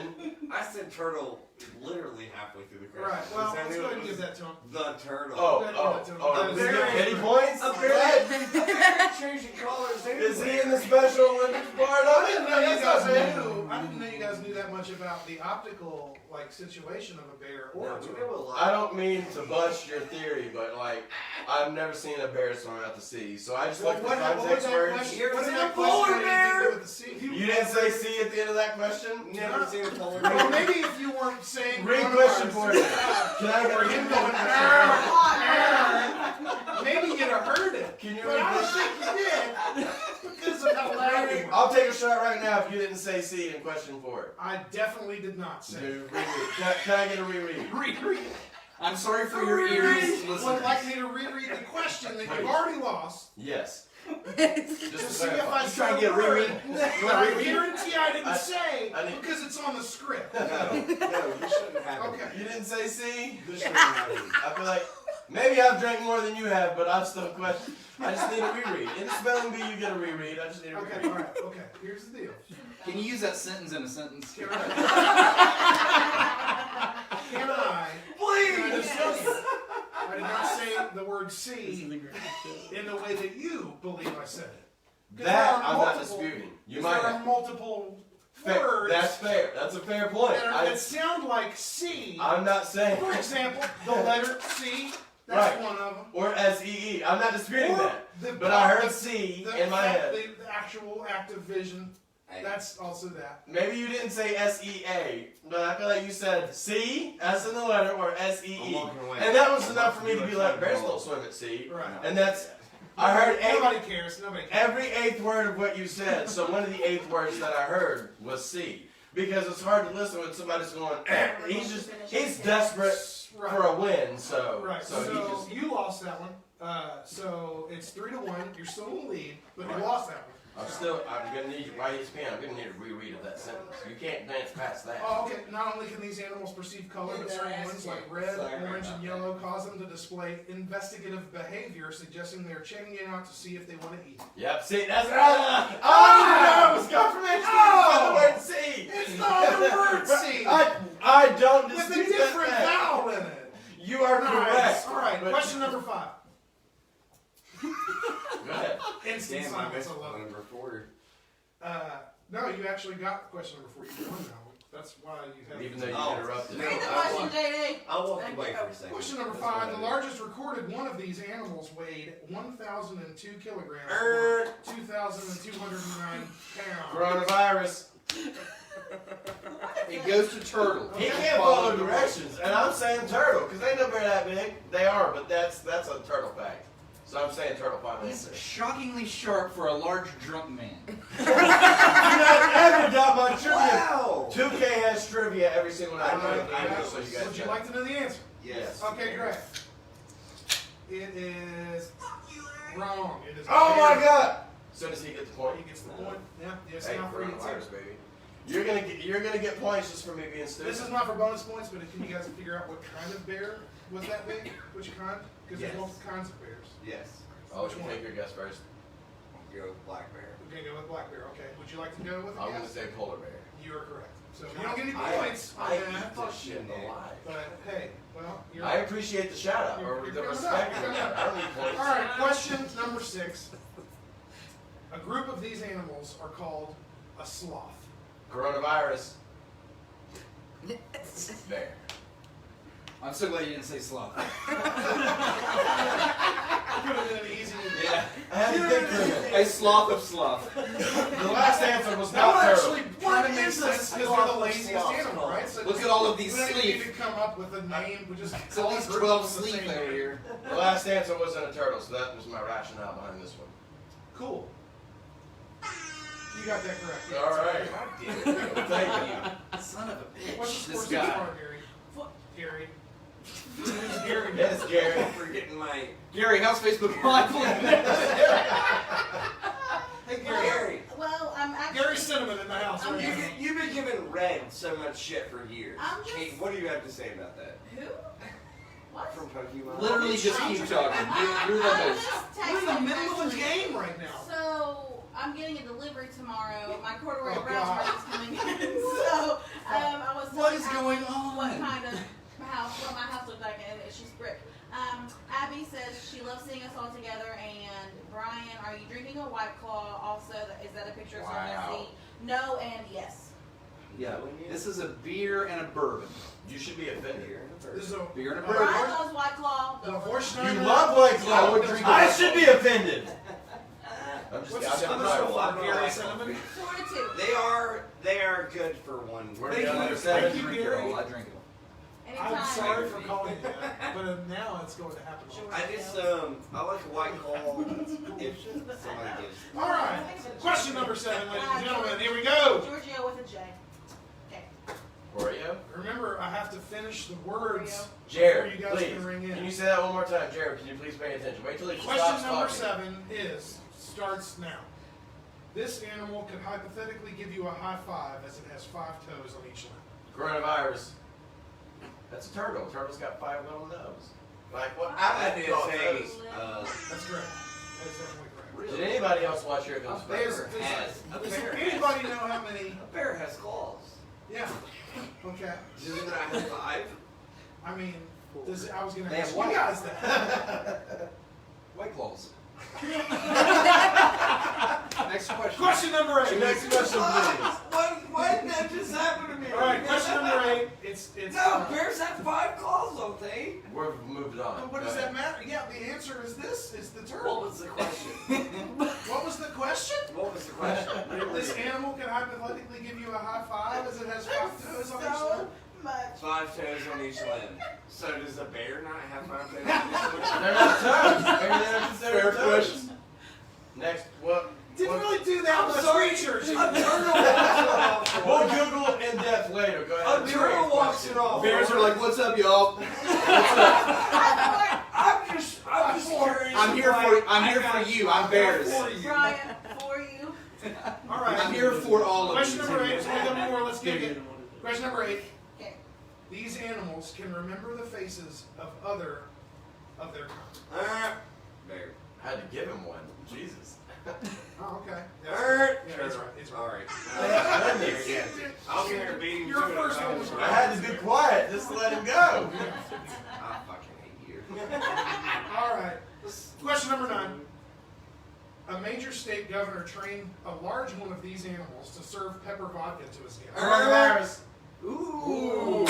I said turtle literally halfway through the question. Right, well, Because I let's knew go it ahead and was give that to him. the turtle. Oh, A does he bear- get petty points? A bear changing colors. Is he in the Special Olympics part of I it? didn't know you That's guys not bad. knew. I didn't know you guys knew that much about the optical situation of a bear or No, a we turtle. know a lot. I don't mean to bust your theory, but I've never seen a bear swim out to sea, so I just looked What at was context that words. question? You're What did a that polar question have anything to bear. do with the sea? You didn't say sea at the end of that question? Never seen a polar Well, bear. maybe if you weren't saying Read coronavirus, question for me. Can I or get him a going, maybe you'd have heard it. Can you But I read don't think you did because of how loud it was. I'll take a shot right now if you didn't say sea in question 4. I definitely did not say. Dude, reread. Can I get a reread? Reread. I'm sorry for your ears, Would listeners. like me to reread the question that you've already lost. Yes. Just Just to to see if clarify. I Just try and get a said reread. word. I guarantee I didn't say I didn't- because it's on the script. No, you shouldn't have it. Okay. You didn't say sea? This shouldn't have it. I feel like maybe I've drank more than you have, but I've still questioned. I just need a reread. In the spelling bee, you get a reread. I just need a Okay, reread. alright, okay. Here's the deal. Can you use that sentence in a sentence? Can I? Can I just tell you? I did not say the word see in the way that you believe I said it. 'Cause That there are I'm not multiple- disputing. You because might there are have. multiple Fair. words That's fair. That's a fair point. that sound like C. I'm not saying. For example, the letter C. That's Right. one of them. Or SEE. I'm not disputing Or that. the- But I heard C in my head. The actual active vision. Hey, That's also that. Maybe you didn't say SEA, but I feel like you said C, S in the letter, or I'm SEE. walking away. And that was enough for me to be like, bears don't swim at sea. Right. And that's, I heard Nobody cares. Nobody cares. every 8th word of what you said, so one of the 8th words that I heard was C. Because it's hard to listen when somebody's going, he's desperate Right. for a win, so, Right. so So, he just, you lost that one. So it's 3-1. You're still in the lead, but Right. you lost that one. I'm gonna need, why ESPN, I'm gonna need a reread of that sentence. You can't dance past that. Oh, okay. Not only can these animals perceive color, but certain ones like red, orange, and yellow cause them to display investigative behavior, suggesting they're checking it out to see if they want to eat. Yep, see, that's right. Oh, no, it was confirmation by the word C. It's not the word C. I don't With a dispute different that fact. vowel in it. You are Nice. correct. All right. But- Question number 5. Go ahead. Instant Damn, I silence. missed I love it. number 4. No, you actually got question number 4. You won now. That's why you have. Even though you Oh. interrupted. Read the I question, want- JD. I walked Thank away you. for a second. Question number That's 5. what The I did. largest recorded one of these animals weighed 1,002 kilograms, Er. or 2,209 pounds. Coronavirus. It goes to turtle. He can't follow directions, and I'm saying turtle because they know they're that big. They are, but that's a turtle fact. So I'm saying turtle final He's answer. shockingly sharp for a large drunk man. Do not ever doubt my trivia. Wow! 2K has trivia every single night. I know. So you guys Would you know. like to know the answer? Yes. Okay, great. It is wrong. It is. Oh my very- God! As soon as he gets the point, He gets the point. Yeah. Yes. Hey, Now for you too. coronavirus, baby. You're gonna get points just for me being stupid. This is not for bonus points, but can you guys figure out what kind of bear was that big? Which kind? Because there's Yes. multiple kinds of bears. Yes. I'll let Which you one? take your guess first. Go with black bear. We're gonna go with black bear. Okay. Would you like to go with a I'm gonna guess? say polar bear. You are correct. So you don't get any I points on eat that. this shit alive. But hey, well, you're. I appreciate the shout out or You're the coming respect. up, you're coming up. I don't need points. All right. Question number 6. A group of these animals are called a sloth. Coronavirus. Bear. I'm so glad you didn't say sloth. Could have been an easy. Yeah. I had to think for a A sloth of sloth. The last answer was That not would turtle. actually kind of make sense because they're the laziest sloth? animal, right? So Look at all of these we don't even need sleep. to come up with a name. We just It's at least 12 sleep over here. The last answer wasn't a turtle, so that was my rationale behind this one. Cool. You got that correct. All right. Thank you. Son of a bitch. What's the This score so guy. far, Gary? Gary. It's Gary. Yes, Gary. I'm forgetting my. Gary, how's Facebook Live? Hey, Gary. Well, I'm actually. Gary Cinnamon in the house. I'm Right just- now. You've been giving Red so much shit for years. I'm just- Kate, what do you have to say about that? Who? What? From Pokemon? Literally just keep talking. You're the I'm host. just We're in the texting middle of a actually. game right now. So I'm getting a delivery tomorrow. My corduroy Oh, brown God. is coming in. So I was What telling is Abby going on? what kind of house, what my house looked like, and she's brick. Abby says she loves seeing us all together. And Brian, are you drinking a White Claw? Also, is that a picture of someone I Wow. see? No and yes. Yeah. This is a beer and a bourbon. You should be offended. This is a Beer and a All right. Brian loves White Claw. The You Horsteiner. love White I Claw. would drink I White should Claw. be offended. I'm just What's the I'm score not- so far, I'm Gary not- Cinnamon? 4-2. They are good for one. We're Thank down you. to I seven. you, drink it Gary. all. I drink it all. Anytime. I'm sorry for calling you that, but now it's going to happen. I just I like a White Claw if somebody gives. All right. Question number 7, ladies and gentlemen. Here we go. Giorgio with a J. Okay. Oreo? Remember, I have to finish the words. Jared, Before you guys please. can ring in. Can you say that one more time? Jared, can you please pay attention? Wait till he Question stops number talking. 7 starts now. This animal could hypothetically give you a high five as it has 5 toes on each limb. Coronavirus. That's a turtle. A turtle's got 5 little nubs. Like what? I did thought say those. That's correct. That's definitely correct. Did anybody else watch Here Comes A Bear? bear has a Does bear. anybody know how many? A bear has claws. Yeah. Okay. Does it not have 5? I mean, I was going to They ask have you white. guys that. White Claws. Next question. Question number 8. Next question, please. What did that just happen to me? All right, question number 8. It's No, bears have 5 claws, don't they? We're moved on. What Go does ahead. that matter? Yeah, the answer is this. It's the What turtle. was the question? What was the question? What was the question? This animal can hypothetically give you a high five as it has 5 toes on each So limb. much. 5 toes on each limb. So does a bear not have 5 toes on They're not toes. Maybe they're not considered Fair toes. question. Next, what? Didn't what- really do that I'm much sorry. research. A turtle walks it We'll off. Google in depth later. Go ahead. A turtle walks it off. Bears are like, what's up, y'all? I'm just curious. I'm here for you. I'm bears. Brian, for you. All right. I'm here for all of Question you. number 8. So we got more. Let's get Figured it. it wanted to- Question number 8. Okay. These animals can remember the faces of other of their kind. Bear. I had to give him one. Jesus. Oh, okay. Yeah, it's right. It's right. Alright. Goodness. I'll get her beating Your to it. first one was I had to be quiet just to let him go. I fucking hate you. All right. Question number 9. A major state governor trained a large one of these animals to serve pepper vodka to his guests? Coronavirus. Ooh.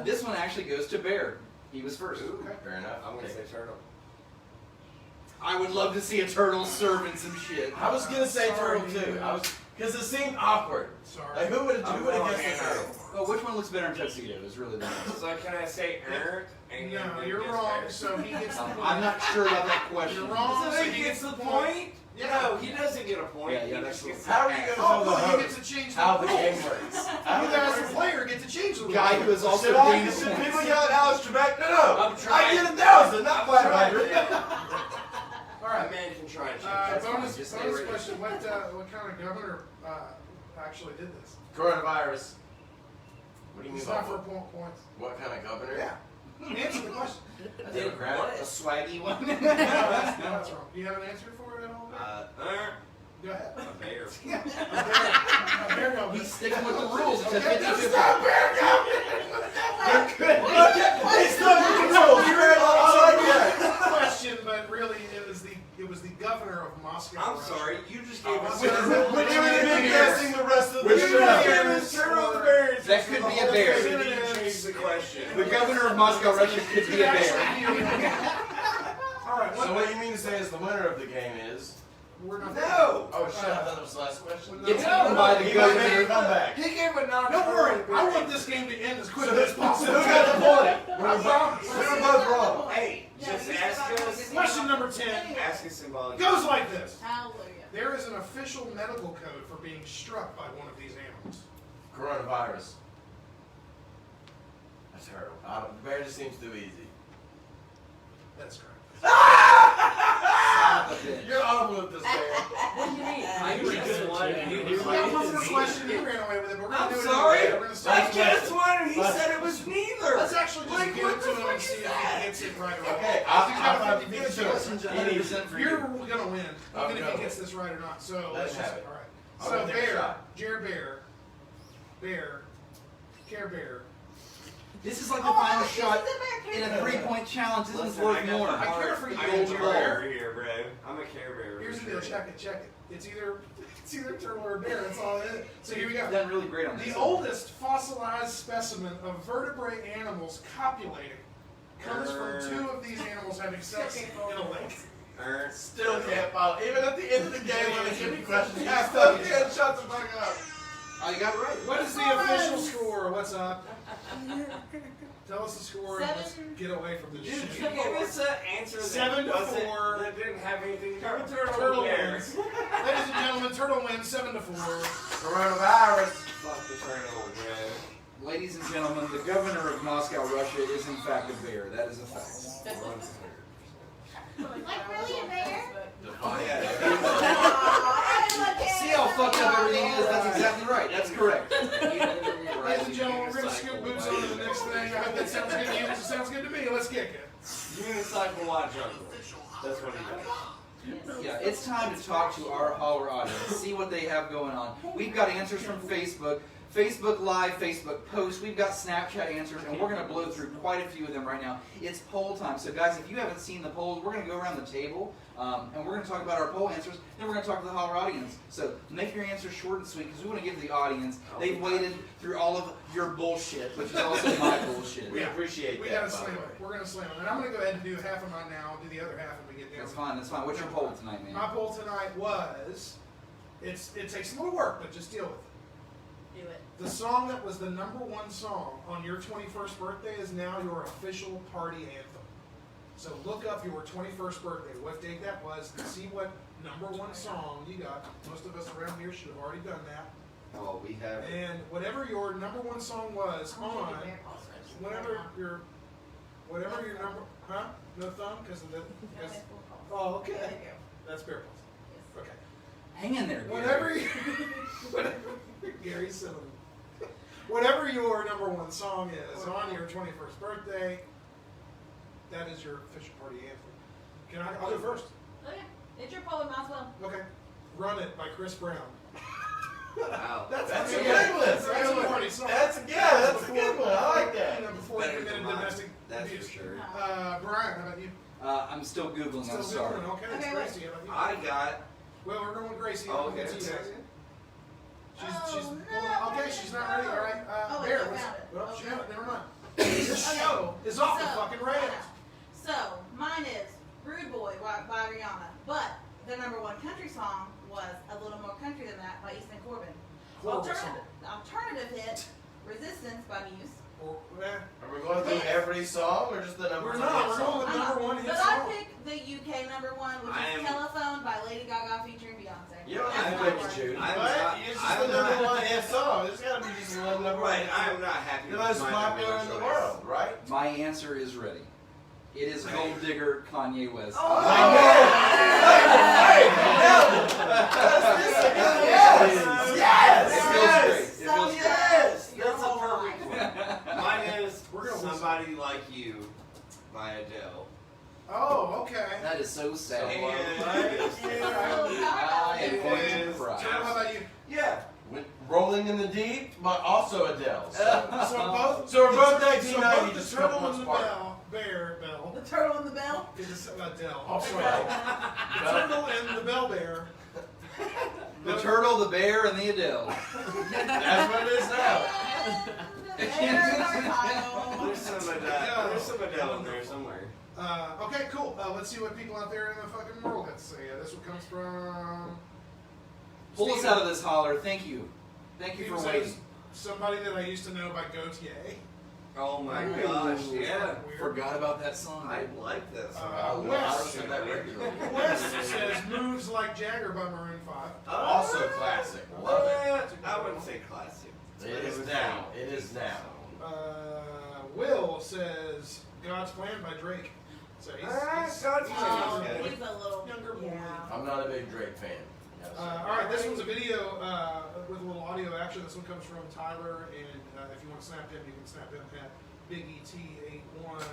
This one actually goes to Bear. He was first. Ooh, Fair enough. I'm gonna say turtle. I would love to see a turtle serving some shit. I was gonna say Sorry. turtle too. Because it seemed awkward. Sorry. Like who would have I'm guessed wrong, the turtle? Oh, which one looks better in tuxedo is really the next. So can I say and No, then you're guess wrong. bear? So he gets the point. I'm not sure about that question. You're wrong. So he gets the point? Yeah. No, he doesn't get a point. Yeah, He that's just gets How are the you axe. gonna Oh, tell no, the you get host to change how the rules. game works? You as a player get to change the rules. Guy who is also Should I? being Should the people yell at Alex Trebek? No. I'm I trying. get 1,000, not 500. All A right. man can try and change. That's fine, Bonus just stay bonus ready. question. What kind of governor actually did this? Coronavirus. What do you mean It's by not for what? points. What kind of governor? Yeah. Answer the question. A Did Democrat? what? A swaggy one? No, that's wrong. Do you have an answer for it at all? Go ahead. A bear. A bear governor. He's sticking with the rules. It's a Okay, 50-50. Stop bear Hey, stop the controls. You're right. I like that. Question, but really it was the governor of Moscow. I'm Russia. sorry, you just gave us We would have been guessing the rest of the show. That could be a bear. You changed the question. The governor of Moscow, Russia could be a bear. All right. So what you mean to say is the winner of the game is? We're not. No! Oh shit! I thought that was the last question. No. It's eaten by the He might make a governor. comeback. He gave a non. Don't worry. I want this game to end as quickly as So possible. who got the point? I promise. We were both wrong. Hey, just ask us. Question number 10 Ask us symbolic. goes like this. Hallelujah. There is an official medical code for being struck by one of these animals. Coronavirus. That's terrible. The bear just seems too easy. That's correct. You're awful at this bear. What do you mean? I just one. and he We was got one more like, question. You ran away with it. But we're gonna I'm do it sorry. anyway. We're gonna I start. just one, and he said it was neither. Let's actually just Like, give what it to the him fuck and see is if that? he gets it right or wrong. Okay, He's got a I'll 50-50 give it to chance. him. 100% for You're you. gonna win, I'll even if go. he gets this right or not. So Let let's him just have it. all right. I'll So go take a Bear, shot. Care Bear. This is like the final shot in a 3-point challenge. This one's worth more. I care for you, I'm a Gold care Ball. bear here, bro. I'm a care bear. Here's the deal. Check it. It's either turtle or bear. That's all it is. So here we go. You've done really great on this. The oldest fossilized specimen of vertebrate animals copulating comes from two of these animals having sex in a lake. Still can't follow. Even at the end of the game when they give me questions, you still can't shut the fuck up. Oh, you got it right. What is the official score? What's up? Tell us the score and let's 7. get away from this Dude, shit. you gave us an answer that 7-4. that didn't have anything to do with Turtle bear. wins. Ladies and gentlemen, Turtle wins 7-4. Coronavirus. Fuck the turtle, bro. Ladies and gentlemen, the governor of Moscow, Russia is in fact a bear. That is a fact. Like really a bear? See how fucked up everything is? That's exactly right. That's correct. Ladies and gentlemen, we're going to scoot boots on to the next thing. I hope that sounds good to you. It sounds good to me. Let's kick it. Unicycle watch jungle. That's what he does. Yeah, it's time to talk to our Holler audience, see what they have going on. We've got answers from Facebook, Facebook Live, Facebook posts. We've got Snapchat answers, and we're going to blow through quite a few of them right now. It's poll time. So guys, if you haven't seen the polls, we're going to go around the table, and we're going to talk about our poll answers, then we're going to talk to the Holler audience. So make your answers short and sweet, because we want to give the audience, they've waited through all of your bullshit, which is also my bullshit. We appreciate We that. got to by slam the it. way. We're going to slam it. And I'm going to go ahead and do half of mine now. I'll do the other half when we get down. That's fine, that's fine. What's your poll tonight, man? My poll tonight was, it takes a little work, but just deal with it. Do it. The song that was the #1 song on your 21st birthday is now your official party anthem. So look up your 21st birthday, what date that was, and see what #1 song you got. Most of us around here should have already done that. Oh, we have. And whatever your #1 song was on, whatever your number, huh? No thumb, because of the, because, oh, okay. That's bear paws. Okay. Hang in there, Gary. Whatever Gary's silly. Whatever your #1 song is on your 21st birthday, that is your official party anthem. I'll go first. Okay. It's your poll, might as well. Okay. Run It by Chris Brown. Wow. That's a That's good a good one. one. That's a party song. That's a good one. I like that. You know, before Better you committed than mine. domestic That's abuse. for sure. Brian, how about you? I'm still Googling, I'm Still sorry. doing okay. Okay, Tracy, how about you? I got Well, we're going with Gracie. Oh, We'll get okay. to you guys. She's Oh, okay. She's not ready. All right. Oh, wait, Bear. I What's, found it. well, Okay. she found it. Never mind. This show is off the fucking rails. So, mine is Rude Boy by Rihanna. But the number one country song was A Little More Country Than That by Easton Corbin. Horrible song. Alternative hit, Resistance by Muse. Or, Are we going through every song or just the number We're one not. hit We're song? going with number one hit But song. I picked the UK number one, which I is am- Telephone by Lady Gaga featuring Beyonce. You don't That's have to my pick one. and choose. I'm But not- it's just I'm the number not- one hit song. There's got to be just one number one. Right, I'm not happy The with most my popular number in the choice. world, right? My answer is ready. It is Gold Digger, Kanye West. Oh, Yes! It feels great. It feels So great. Yes! You're That's a all perfect right. one. Mine is We're gonna Somebody Like You by Adele. Oh, okay. That is so sad. And- I am going to Yes. cry. Turtle, how about you? Yeah. With Rolling in the Deep, but also Adele. So, So we're both so 1990, both just the a couple turtle and months the apart. bell. The Turtle and the Bell. It's Adele. Oh, sorry. The turtle and the bell bear. The turtle, the bear, and the Adele. That's what it is now. There's some Adele. There's some Adele in there somewhere. Okay, cool. Let's see what people out there in the fucking world have to say. This one comes from. Pull us out of this, Holler. Thank you. Thank you Steven for says, waiting. somebody that I used to know by Gautier. Oh my Ooh. gosh, yeah. Weird. Forgot about that song. I like this. Wes. I listen to that regularly. Wes says moves like Jagger by Maroon 5. Also classic. Love it. I wouldn't say classic. It is now. It is now. Will says God's Plan by Drake. So God's he's Plan. Oh, a he's a little younger boy. yeah. I'm not a big Drake fan. All right, this one's a video with a little audio action. This one comes from Tyler, and if you want to snap him, you can snap him at Big ET81.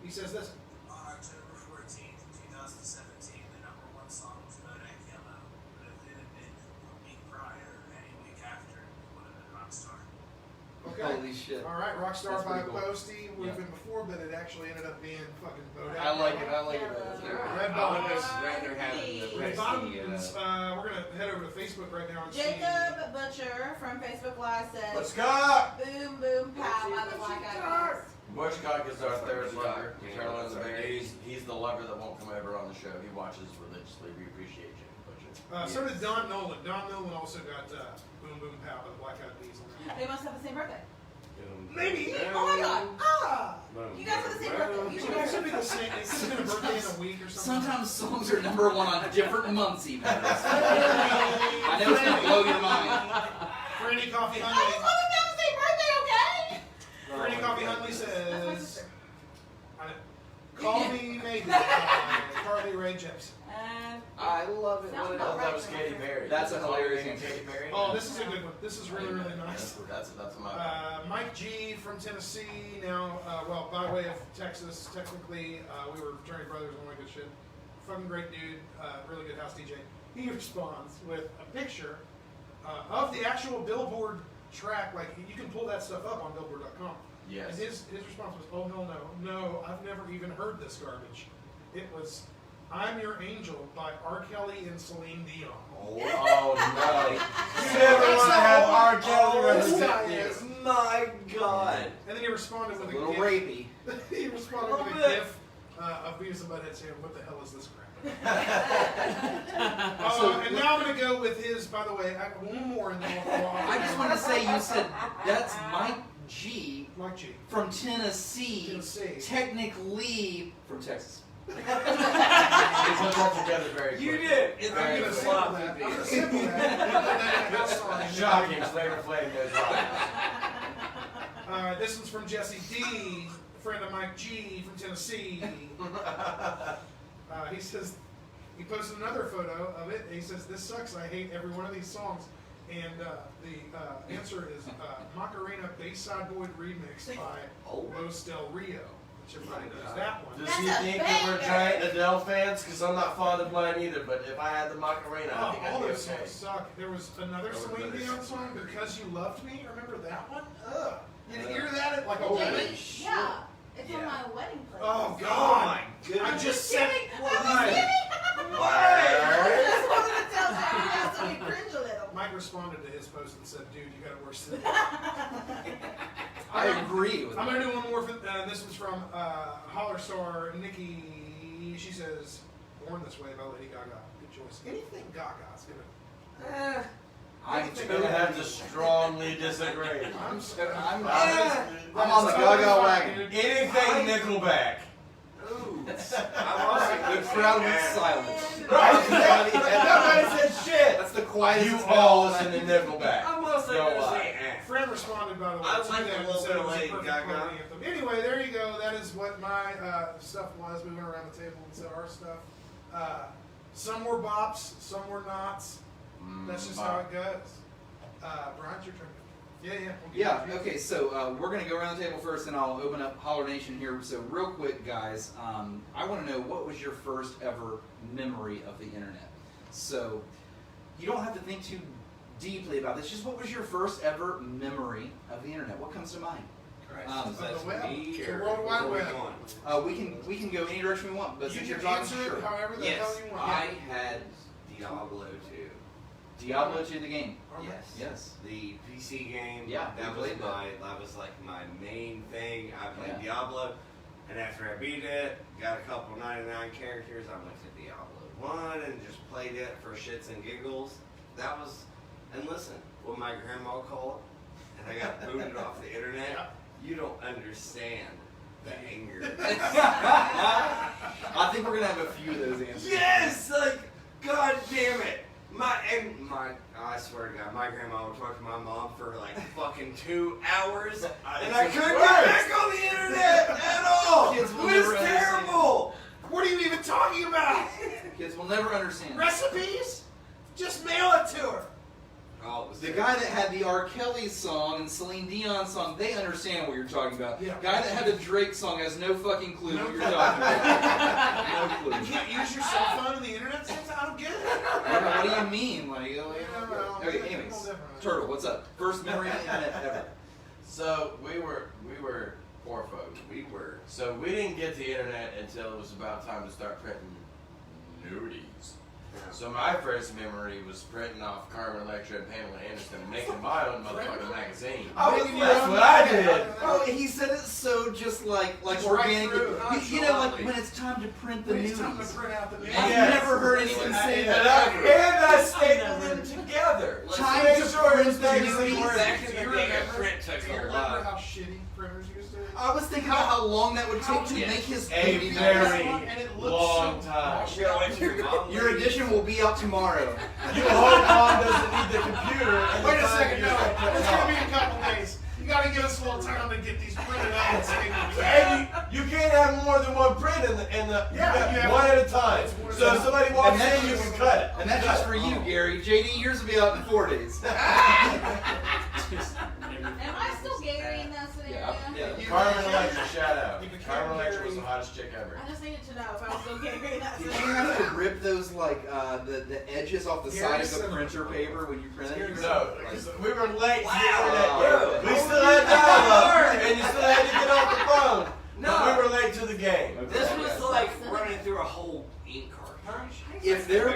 He says this. On October 14th, 2017, the number one song was Bodak Yellow, but if it had been a week prior or any week after, it would have been Rockstar. Okay. Holy shit. All right, Rockstar That's by pretty cool. Posty would have been before, but it actually ended up being fucking Bodak. I like it. I like it. Red I Bottoms. would just rather have the Red Red Bottoms. We're gonna head over to Facebook right now and see. Jacob Butcher from Facebook Live Let's says, go! Boom Boom Pow by the Black Eyed Peas. Butchcock is our third lover. Yeah, Turtle and that's the our Bear. dude. He's the lover that won't come over on the show. He watches religiously. We appreciate you, Butcher. So did Don Nolan. Don Nolan also got Boom Boom Pow by the Black Eyed Peas on that. They must have the same birthday. Maybe. Oh my god! Ah! You guys have the same birthday. You It should could also be the same. It could have been a birthday in a week or something. Sometimes songs are number one on different months even. I know it's gonna blow your mind. Franny Coffee I Huntley. just want them to have the same birthday, okay? Franny Coffee Huntley That's my says, sister. "Call me maybe." by Carly Rae Jepsen. I love it. Sounds What it about is. That was Katy Perry. That's a hilarious Name answer. Katy Perry. Oh, this is a good one. This is really, really nice. That's my. Mike G from Tennessee. Now, well, by way of Texas, technically, we were fraternity brothers and all that good shit. Fucking great dude, really good house DJ. He responds with a picture of the actual Billboard track. Like, you can pull that stuff up on Billboard.com. Yes. And his response was, "Oh no, I've never even heard this garbage." It was "I'm Your Angel" by R. Kelly and Celine Dion. Oh no! You never want to have R. Kelly represent you. My God. And then he responded A with a little gif. rapey. He responded with a Little bit. gif of Beavis and Butthead saying, "What the hell is this crap?" So- and now I'm going to go with his, by the way, one more and then we'll I just want to say you said that's Mike G Mike G. from Tennessee. Tennessee. Technically from Texas. They put that together very You quickly. did. It's I'm Very going to quick. sample that. I'm going to sample that. Shocking. Flavor Flav knows why. This one's from Jesse D, friend of Mike G from Tennessee. He says, he posted another photo of it. He says, "This sucks. I hate every one of these songs." And the answer is Macarena Bayside Boy Remix by Los Del Rio, which everybody knows that one. Does he That's a think that we're banger. giant Adele fans? Because I'm not fond of mine either. But if I had the Macarena, I think all I'd be those okay. songs suck. There was another Celine Dion song, "Because You Loved Me." Remember that one? Ugh. You didn't hear that at like a wedding? Yeah. It's on Yeah. my wedding plate. Oh Oh God! my goodness. I just said. I'm just kidding. Word. responded to his post and said, "Dude, you got it worse than that." I agree with I'm that. gonna do one more. This is from Holler star Nikki. She says, "Born This Way" by Lady Gaga. Good choice. Anything Gaga's gonna. I'm gonna have to strongly disagree. I'm I'm on the Gaga wagon. Anything Nickelback. Ooh. I'm also The crowd went silent. Nobody said shit. That's the quietest You it's all been. listen to Nickelback. I'm also No gonna lie. say Friend responded, by the way, I to like that a and little said bit it of was a Lady perfect Gaga. party anthem. Anyway, there you go. That is what my stuff was. We went around the table and said our stuff. Some were bops, some were nots. That's just how it goes. Brian, it's your turn. Yeah. Yeah, okay, so we're going to go around the table first, and I'll open up Holler Nation here. So real quick, guys, I want to know, what was your first ever memory of the internet? So you don't have to think too deeply about this. Just what was your first ever memory of the internet? What comes to mind? Is that the web, me the or World Wide where we Web. going? We can go any direction we want, but You since you're can talking, answer it sure. however the hell Yes, you want. I had Diablo 2. Diablo 2 the game. Yes. Yes. The PC game. Yeah, we that was played that was like my main thing. I played Yeah. Diablo, and after I beat it, got a couple 99 characters. I went to Diablo 1 and just played it for shits and giggles. That was, and listen, what my grandma called it, and I got booted off the internet. Yeah. You don't understand the anger. I think we're going to have a few of those answers. Yes, like, god damn it. I swear to God, my grandma would talk to my mom for like fucking 2 hours, and I couldn't get back on the internet at all. Kids It will was never understand. terrible. What are you even talking about? Kids will never understand. Recipes? Just mail it to her. Oh, it was The terrible. guy that had the R. Kelly song and Celine Dion song, they understand what you're talking about. Yeah. Guy that had the Drake song has no fucking clue No what you're clue. talking about. No You clue. can't use your cell phone on the internet? I don't get it. What do you mean? Like, well, okay, it's anyways. a little different. Turtle, what's up? First memory of the internet ever. So we were poor folk. We were. So we didn't get the internet until it was about time to start printing nudies. So my first memory was printing off Carmen Electra and Pamela Anderson and making my own motherfucking magazine. That's what I did. Oh, he said it so just like Just organically. right through. You know, like when it's time to print the When news. it's time to print out the news. I've Yes. never heard anyone say And that. I stapled them together. Time Make to sure print it's the actually nudies. working. Back in Do you the day, a remember- print took Do you a remember lot. how shitty printers used to be? I was thinking about how long that would take to Yes. make his A baby very magazine. And it looks long so time. washed Yeah, out. wait till your mom Your leaves. edition will be out tomorrow. You hope mom doesn't need the computer. and Wait the a time second, you're no. like, It's gonna be a couple days. You gotta give us a little time to get these printed out and stapled. And you can't have more than one print in the Yeah, you got you have- one at a time. it's one at So a if time. somebody walks And that's in, you just- can cut it. And that's just for you, Gary. JD, yours will be out in 4 days. Am I still Gary in that scenario? Yeah. Carmen Electra, shout out. You became Carmen Electra Gary. was the hottest chick ever. I just needed to know if I was still Gary in that Did you scenario. have to rip those like the edges off the Gary side of the Cinnamon. printer paper when you print it? No, because we were late to the Wow. internet. We still had dial-up, and you still had to get off the phone. No. But we were late to the game. This was like running through a whole ink cartridge. If there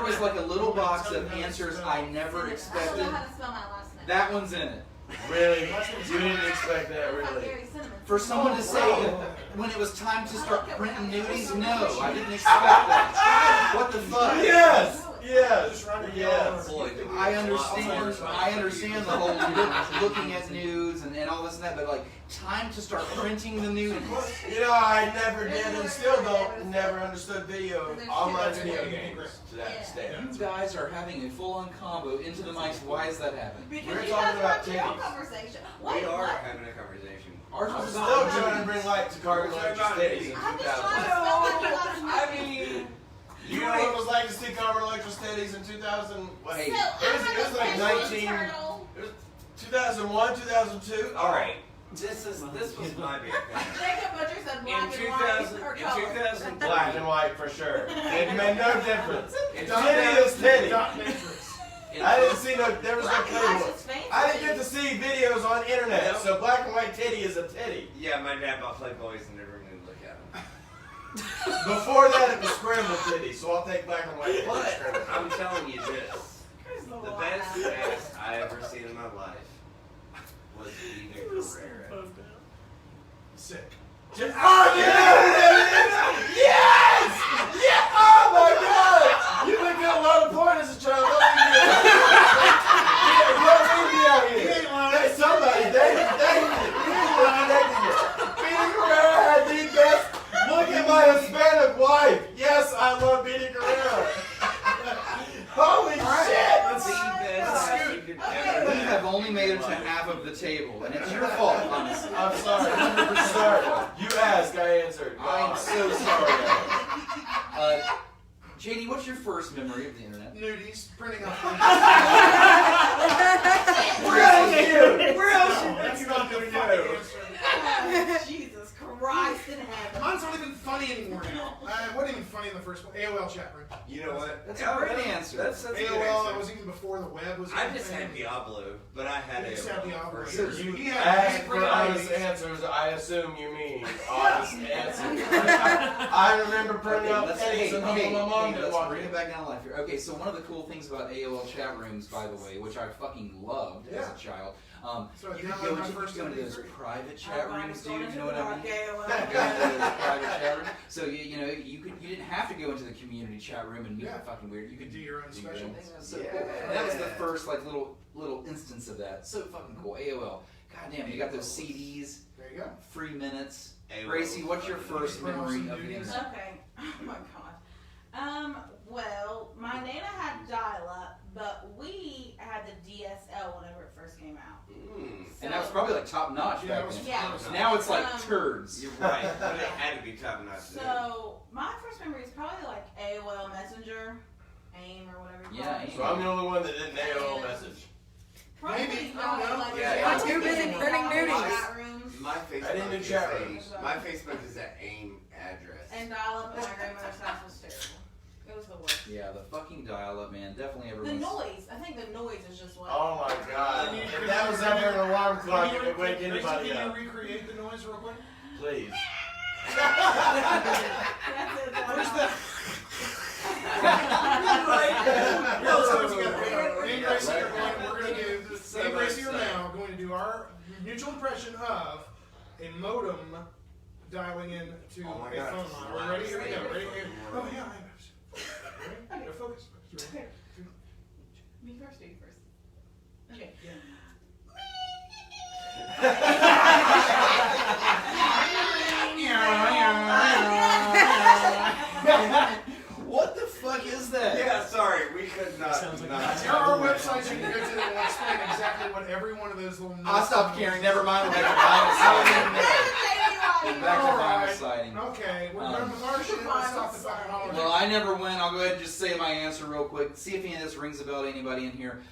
was like a little box of answers I never I don't expected, know how to spell my last name. that one's in it. Really? You didn't expect that, It's like really? Gary Cinnamon. For someone to say wow. when it was time to start printing nudies, no, I didn't expect that. What the fuck? Yes! Yes! Just write it Yes! down. Boy, did we I have a lot more understand. fun. I understand the whole looking at news and all this and that, but like time to start printing the nudies. You know, I never did and still don't, never understood video, online video games to that Yeah. extent. You guys are having a full-on combo into the mics. Why is that happening? Because We're you talking guys about were your own titties. conversation. We Wait, are what? having a conversation. Ours I'm was still about trying to bring light to Carmen Electra's titties in I'm just 2000. trying to spell like you got to know. I mean, You know what it was like to see Carmen Electra's titties in 2000? What? Hey, So, it was like 19. Turtle. It was 2001, 2002. all right. This was my big thing. Jacob Butcher said In black and 2000, white or in color. 2000, Black and white for sure. It made no difference. In Titty is titty. Dot matrix. I didn't see no. There was no Black and white's cable. just fancy. I didn't get to see videos on internet, Yep. so black and white titty is a titty. Yeah, my dad bought Playboys and never even look at them. Before that, it was scrambled titty, so I'll take black and white titty. But scrambled. I'm telling you this: The best ass I ever seen in my life was Eva Guerrero. Sick. Oh, yes! Yes! Yeah! Oh my God! You been getting a lot of porn as a child. Don't leave me out here. He ain't lying. Hey, somebody, thank you. Bini Guerrero had the best. Look at my Hispanic wife. Yes, I love Bini Guerrero. Holy shit! That's the best ass you could We ever have. have only made it to half of the table, and it's your fault, honestly. I'm sorry. 100%. You asked, I answered. I'm so sorry. JD, what's your first memory of the internet? Nudies, printing off. Where else you? Where else? That's not the you? funny answer. Jesus Christ in heaven. Mine's not even funny anymore now. It wasn't even funny in the first one. AOL chat room. You know what? That's a great answer. That's a good AOL, answer. that was even before the web was. I even just a had thing. Diablo, but I had You it. just had Diablo. So He you had ask for great honest ideas. answers, I assume you mean honest answers. I remember printing out pennies and hoping my mom didn't let's walk bring in. it back down to life here. Okay, so one of the cool things about AOL chat rooms, by the way, which I fucking loved as Yeah. a child, So I you could downloaded go my into, first those MP3. private chat rooms, dude. You know what I mean? Okay, Go into those private chat rooms. So you know you didn't have to go into the community chat room and meet Yeah. fucking weird. You could Do your own do special. thing. That's so Yeah. cool. And that was the first like little instance of that. So fucking cool. AOL. God damn, you got those CDs, There you go. free minutes. AOL. Gracie, what's your first memory of the internet? Okay. Oh my God. Well, my Nana had dial-up, but we had the DSL whenever it first came out. And that was probably like top notch Yeah, it back was then. Yeah. Now it's like Um, turds. You're right, but it had to be top notch. So my first memory is probably like AOL Messenger, AIM or whatever. you Yeah, call it. AIM. So I'm the only one that didn't AOL message. Probably Maybe. not, I don't know. like, Yeah, I'm too busy printing nudies. chat rooms My Facebook I didn't do is chat a, rooms. my Facebook is that AIM address. and dial-up at my grandmother's house was terrible. It was the worst. Yeah, the fucking dial-up, man. Definitely The everyone's. noise. I think the noise is just what. Oh my God. Can you- If that was ever an alarm clock, Can it would wake Gracie, anybody Can up. you recreate the noise real quick? Please. That's it. Where's the? Yeah, let's do it together. Me and Gracie are going. We're going to do. Me and Gracie are now going to do our mutual impression of a modem dialing in to Oh my a God. phone line. Are we ready? Here we go. Ready? Oh yeah. Ready? Go focus. Okay. Me first, or you first? Okay. What the fuck is that? Yeah, sorry, we could not. Sounds like not There are websites you can go to that will explain exactly what every one of those little. I stopped caring. Never mind. We're back to vinyl siding. Back to vinyl siding. Okay, we're done with our shit. Let's stop the fucking holiday. Well, I never went. I'll go ahead and just say my answer real quick. See if any of this rings a bell to anybody in here.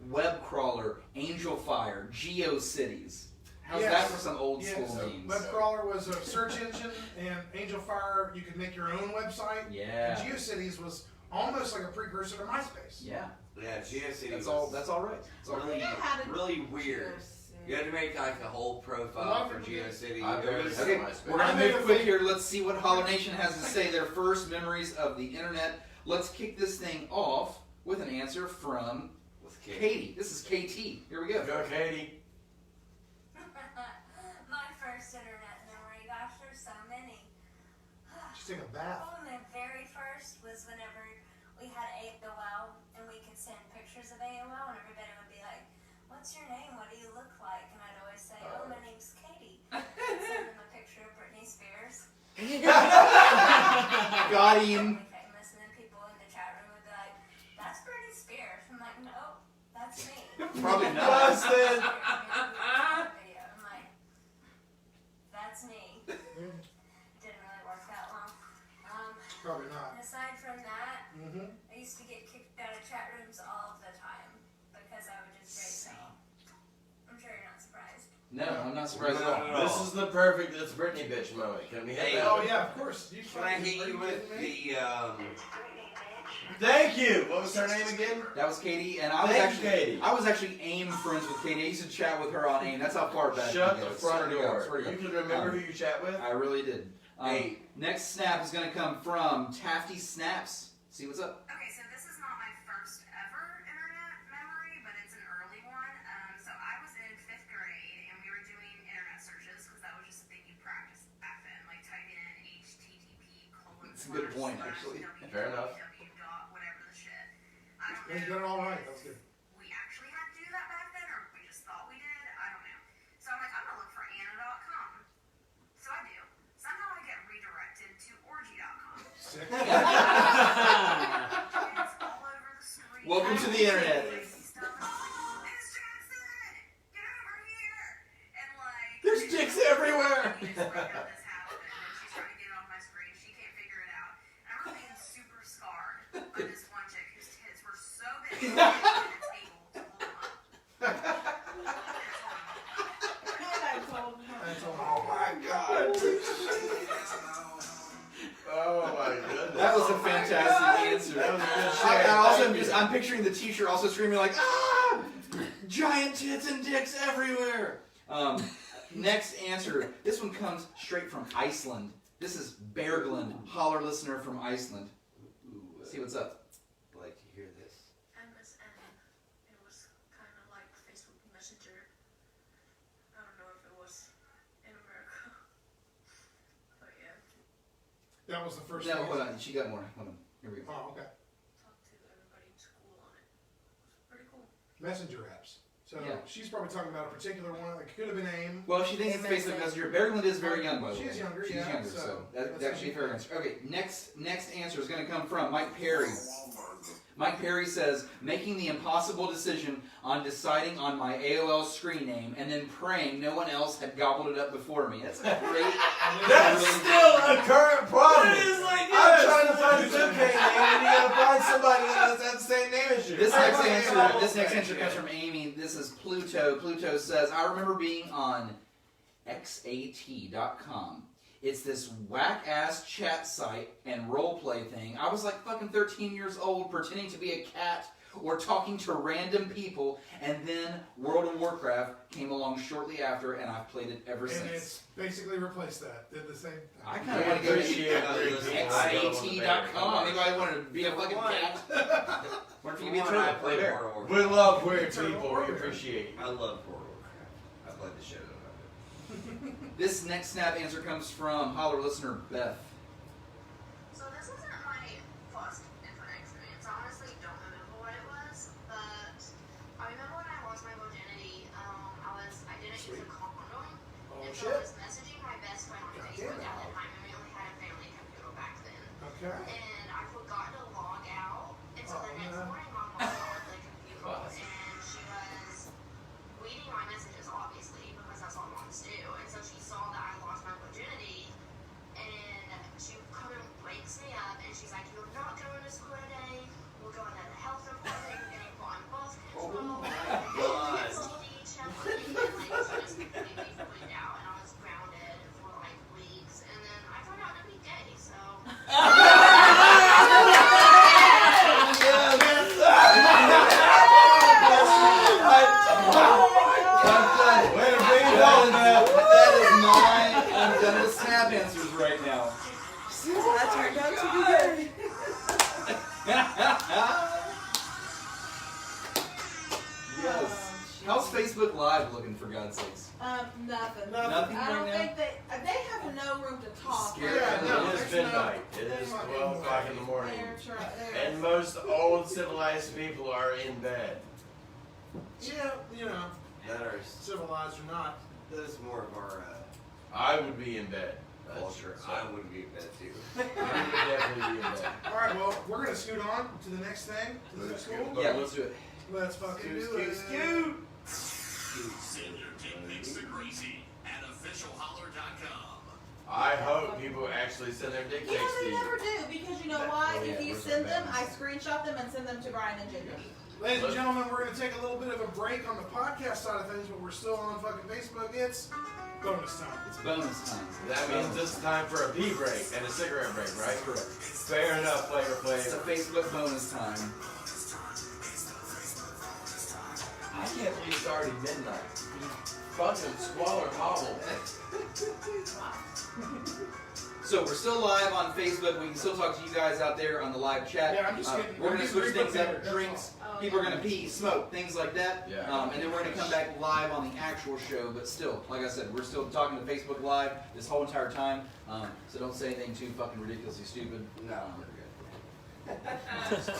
Web crawler, Angel Fire, GeoCities. How's that for some old school names? WebCrawler was a search engine, and Angel Fire, you could make your own website. Yeah. And GeoCities was almost like a precursor to MySpace. Yeah. Yeah, GeoCities That's was all. That's all right. It's all really, right. really weird. You had to make like a whole profile for GeoCities. Okay, we're gonna move quick here. Let's see what Holler Nation has to say. Their first memories of the internet. Let's kick this thing off with an answer from Katie. This is KT. Here we go. Go, Katie. My first internet memory, gosh, there's so many. Just take a bath. Oh, my very first was whenever we had AOL and we could send pictures of AOL and everybody would be like, "What's your name? What do you look like?" And I'd always say, "Oh, my name's Katie." And send them a picture of Britney Spears. Got him. Really famous, and then people in the chat room would be like, "That's Britney Spears." I'm like, "No, that's me." Probably not. Busted. Video. I'm like, "That's me." Didn't really work that long. Probably not. And aside from that, Mm-hmm. I used to get kicked out of chat rooms all the time because I would just raise me. I'm sure you're not surprised. No, I'm not surprised at all. This is the perfect "It's Britney bitch" moment. Can we have Hey. that? Oh yeah, of course. You Can I hit you with the Thank you. What was her name again? That was Katie, and I was Thank you, actually Katie. I was actually AIM friends with Katie. I used to chat with her on AIM. That's how far back. Shut it the goes. front Swear to God, door. swear to You God. can remember who you chat with? I really did. Hey. Next snap is going to come from Tafty Snaps. See what's up. Okay, so this is not my first ever internet That's a good point, actually. Fair enough. Whatever the shit. I don't Yeah, you know. got it all right. That was good. We actually had to do that back then, or we just thought we did. I don't know. So I'm like, I'm gonna look for Anna.com. So I do. Somehow I get redirected to Orgy.com. Sick. It's all over the screen. Welcome to the internet. Stuff, and I'm like, it's Jackson! Get over here! And like, There's dicks everywhere. We just broke out this habit, and she's trying to get it off my screen. She can't figure it out. And I remember being super scarred by this one chick whose tits were so big that I needed a table to hold them up. That's all. Oh my god. Oh my goodness. That was a fantastic answer. That was a good I share. also Thank you. I'm picturing the teacher also screaming like, ah! Giant tits and dicks everywhere. Next answer. This one comes straight from Iceland. This is Berglund, Holler listener from Iceland. See what's up. Like to hear this. MSN. It was kind of like Facebook Messenger. I don't know if it was in America. But yeah, That was the first No, thing. hold on. She got more. Hold on. Here we go. Oh, okay. talked to everybody in school on it. It was pretty cool. Messenger apps. So Yeah. she's probably talking about a particular one. Like, could have been AIM. Well, she thinks it's Facebook Messenger. Berglund is very young, by the way. She's younger, She's yeah, younger, so so that's that's actually a gonna fair be answer. Okay, next answer is going to come from Mike Perry. Mike Perry says, making the impossible decision on deciding on my AOL screen name and then praying no one else had gobbled it up before me. That's a great. That's still a current problem. That is like I'm trying to find a Zuke name, and you gotta find somebody that has the same name as you. This I next want answer, AOL this next back answer comes then. from Amy. This is Pluto. Pluto says, I remember being on xat.com. It's this whack-ass chat site and roleplay thing. I was like fucking 13 years old pretending to be a cat or talking to random people, and then World of Warcraft came along shortly after, and I've played it ever And since. it's basically replaced that. Did the same thing. I kind of want to go to Appreciate xat.com. Anybody want to be a fucking cat? What if you could be a I turtle? play There. World of We Warcraft. love weird people. We appreciate you. I love World of Warcraft. I played the shit out of it. This next snap answer comes from Holler listener Beth. So this isn't my first internet experience. I honestly don't remember what it was, but I remember when I lost my virginity, I didn't use a condom, Oh, and so I shit. was messaging my best friend on God Facebook damn at it. the time, and we only had a family computer back then. Okay. And I forgot to log out, and so Oh, the next no. morning my mom got the computer, Classic. and she was reading my messages, obviously, because that's what moms do, and so she saw that I lost my virginity, and she kind of wakes me up, and she's like, you're not going to school today, we're going to the health department, you're getting put on birth control, God. cancel each other, and like, she just completely freaked out, and I was grounded for like weeks, and then I turned out to be gay, so... Way to bring it home, man. That is my. I'm done with snap answers right now. That turned out to be good. Yes. How's Facebook Live looking, for God's sakes? Nothing. Nothing I don't right now? think they have no room to talk. Scary. Yeah, no, It is there's midnight. no- It is there's 12 o'clock in the morning. They're And most old civilized people are in bed. Yeah, you know, That are, civilized or not. that is more of our I would be in bed. culture. So, I would be in bed too. I would definitely be in bed. All right, well, we're gonna scoot on to the next thing. Is that cool? Yeah, let's do it. Let's fucking do Scoot, it. scoot, Send your dick pics to Gracie at officialholler.com. I hope people actually send their dick Yeah, pics to they you. never do, because you know That- why? oh, yeah, If you we're so send them, bad. I screenshot them and send them to Brian and Jimmy. Ladies and gentlemen, we're gonna take a little bit of a break on the podcast side of things, but we're still on fucking Facebook. It's bonus time. It's bonus time. That means it's time for a pee break and a cigarette break, right? Correct. Fair enough, Flavor It's a Flav. Facebook bonus time. I can't believe it's already midnight. Fucking squalor hobble. So we're still live on Facebook. We can still talk to you guys out there on the live chat. Yeah, I'm just getting. We're I'm going to getting switch things prepared, up, that's drinks. Oh, People are yeah. going to pee, smoke, things like that. Yeah. And then we're going to come back live on the actual show. But still, like I said, we're still talking to Facebook Live this whole entire time. So don't say anything too fucking ridiculously stupid. No, we're good. Say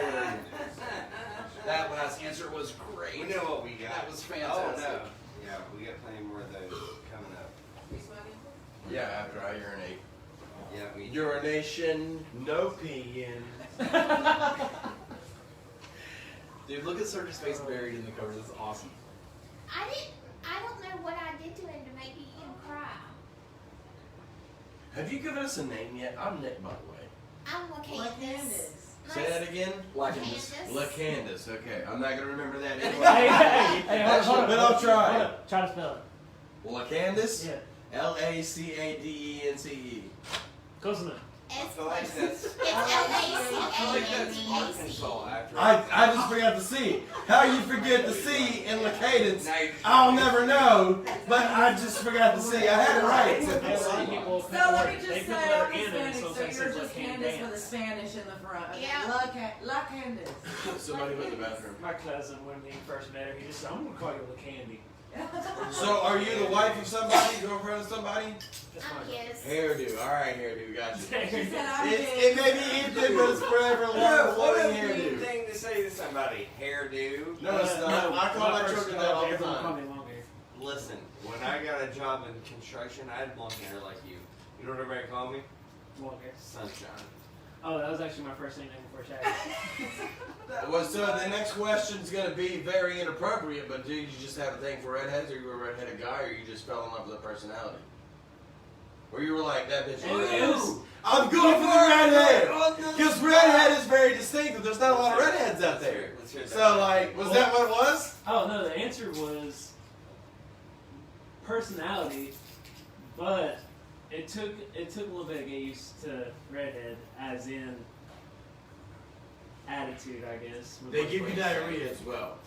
whatever you want. That last answer was great. We know what we got. That was Oh fantastic. no. Yeah, we got plenty more of those coming up. Yeah, after I urinate. Yeah, we. Urination, no peeing. Dude, look at Serge's face buried in the covers. That's awesome. I don't know what I did to him to make him cry. Have you given us a name yet? I'm Nick, by the way. I'm Candace. Say that again. Candace. LaCandace. Okay, I'm not gonna remember that Hey, anyway. hold on. But I'll try. Hold on. Try to spell it. LaCandace. Yeah. LACADENCE. Close enough. I feel like that's. It's I feel like that's L-A-C-A-N-D-A-C-E. Arkansas after. I just forgot the C. How you forget the C in LaCadence? Now you- I'll never know. But I just forgot the C. I had it right. A lot of people So put the let word- me they just put the say, letter I'm N in it, Hispanic, so so it you're says just LaCandace. Candace with a Spanish in the front. Okay. Yeah. La Candace. Somebody went to the bathroom. My cousin, when we first met her, he just said, "I'm gonna call you the candy." So, are you the wife of somebody, girlfriend of somebody? That's I'm my yes. Hairdo. All right, hairdo. Got you. She said I'm It may be Ethan, but it's forever long No, what flowing a mean hairdo. thing to say to somebody. Hairdo. No, it's not. I call my children that all the Everyone call time. me long hair. Listen, when I got a job in construction, I had long hair like you. You know what everybody called me? Long hair. Sunshine. Oh, that was actually my first name before Shaggy. Well, so the next question's going to be very inappropriate, but do you just have a thing for redheads, or you were a redheaded guy, or you just fell in love with the personality? Or you were like, that bitch. Ooh. I'm going for the redhead! Because redhead is very distinctive. There's not a lot of redheads out there. Let's hear that. So, like, was that what it was? Oh no, the answer was personality, but it took a little bit to get used to redhead, as in attitude, I guess. would They be give the you way to say it. diarrhea as well.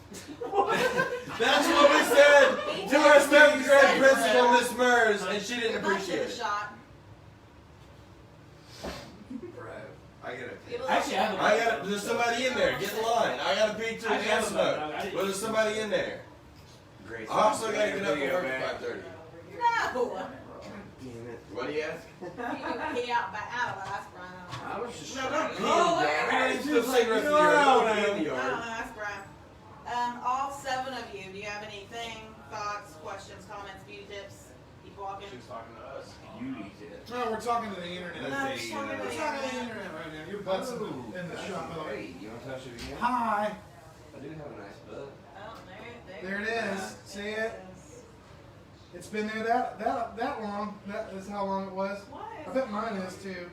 That's what we said to our 7th grade principal, Miss Mers, and she didn't appreciate it. Shot. Bro, I gotta pee. Actually, I have There's somebody in there. Get in line. I got to pee too. I And have a smoke. vote. I didn't- Well, there's somebody in there. Great. I also got to get up Video, for work man. at 5:30. No. What do you ask? You can pee out of us, Brian. I was just No, trying not to- peeing. Oh, I it's need just to like, cigarettes in no, the yard. no. Don't pee in the I don't yard. know, that's Brian. All 7 of you, do you have anything, thoughts, questions, comments, beauty tips? Keep walking. She's talking to us. Beauty tips. No, we're talking to the internet. Let's No, see, just talking to We're the talking to the internet. internet right now. Your butt's in the shop. by the way. Great. You want to touch it again? Hi. I do have a nice butt. Oh, There it is. See it? It's been there that long. That is how long it was. What? I bet mine is too.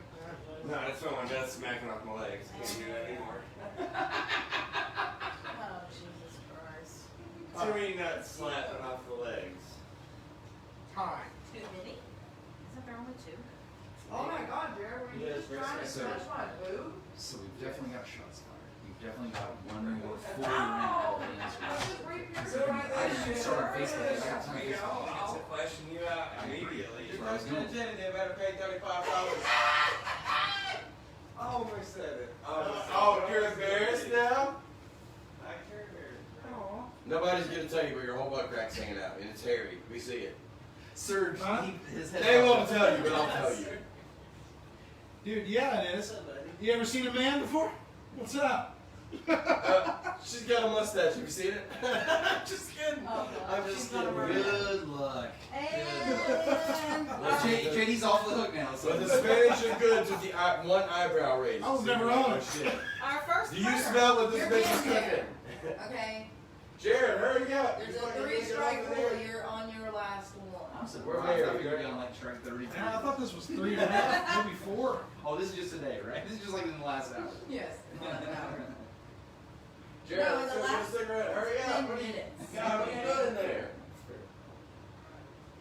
No, that's when my nut's smacking off my legs. Can't do that anymore. Oh, Jesus Christ. Too many nuts slapping off the legs. Hi. Too many? Isn't there only 2? Oh my God, Jared, were you Yeah, just it's trying to very touch my boob? So we've definitely got shots fired. We've definitely got one more full round of I answers. was just reading your I should start on Facebook. I got time You for know, Facebook. I'll question you out immediately. If there's no attendant, they better pay $35. I almost said it. Oh, you're embarrassed now? I care very. Nobody's gonna tell you where your whole butt crack's hanging out, and it's hairy. We see it. Serge, Huh? his head. They won't tell you, but I'll tell you. Dude, yeah, it is. You ever seen a man before? What's up? She's got a mustache. Have you seen it? Just kidding. Oh, I'm God. just She's not kidding. a Good luck. And Well, JD's off the hook now. So But the Spanish are good with the one eyebrow raise. I was So never you don't on know it. shit. our first Do you winner. smell what this You're bitch is getting there. cooking? Okay, Jared, hurry up. there's You a fucking 3-strike nigga over rule. there. You're on your last one. We're I there, thought we were okay? on like strike 30. Man, I thought this was 3.5, maybe 4. Oh, this is just today, right? This is just like in the last hour. Yes. Jared, No, let's the go get a last cigarette. Hurry up. 10 What do you minutes. God, what are you doing there?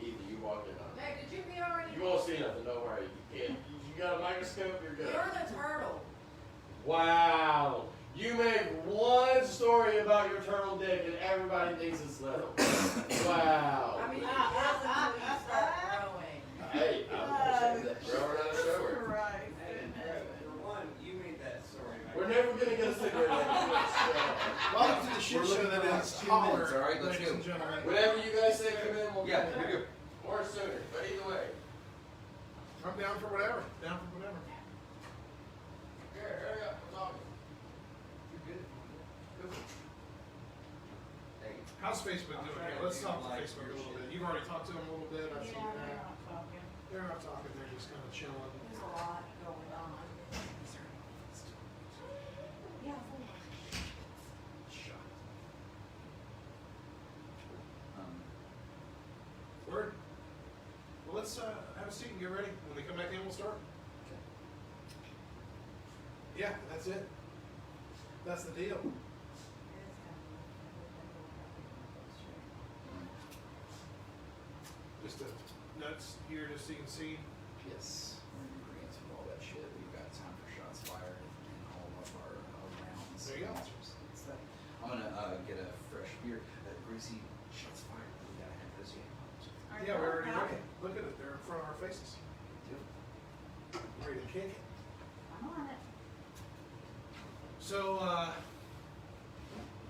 Either you walk in on it. Meg, did you be already? You won't see nothing, don't worry. You can't. You got a microscope, you're good. You're the turtle. Wow. You make one story about your turtle dick and everybody thinks it's little. Wow. I mean, it doesn't until you start growing. Hey, I appreciate that We're over another show. Right. For one, you made that story. We're never gonna get a cigarette in this show. Welcome to the shit We're show looking that for is 2 Holler, minutes, all right? Let's ladies go. and gentlemen. Whatever you guys say, come in. We'll Yeah, come in. here we go. Or sooner, but either way. I'm down for whatever. Down for whatever. Here, hurry up. We're talking. How's Facebook doing here? Let's talk to Facebook a little bit. You've already talked to them a little bit. I've seen Yeah, that. they're not talking. They're not talking. They're just kind of chilling. There's a lot going on. Yeah, Word. Well, let's have a seat and get ready. When they come back in, we'll start. Yeah, that's it. That's the deal. Just a nuts here just so you can see. Yes, we're in agreement with all that shit. We've got time for shots fired and all of our rounds. There you go. It's that. I'm gonna get a fresh beer. Greasy shots fired. We gotta have those yet. Yeah, we're already ready. Look at it. They're in front of our faces. Ready to kick it. I'm on it. So,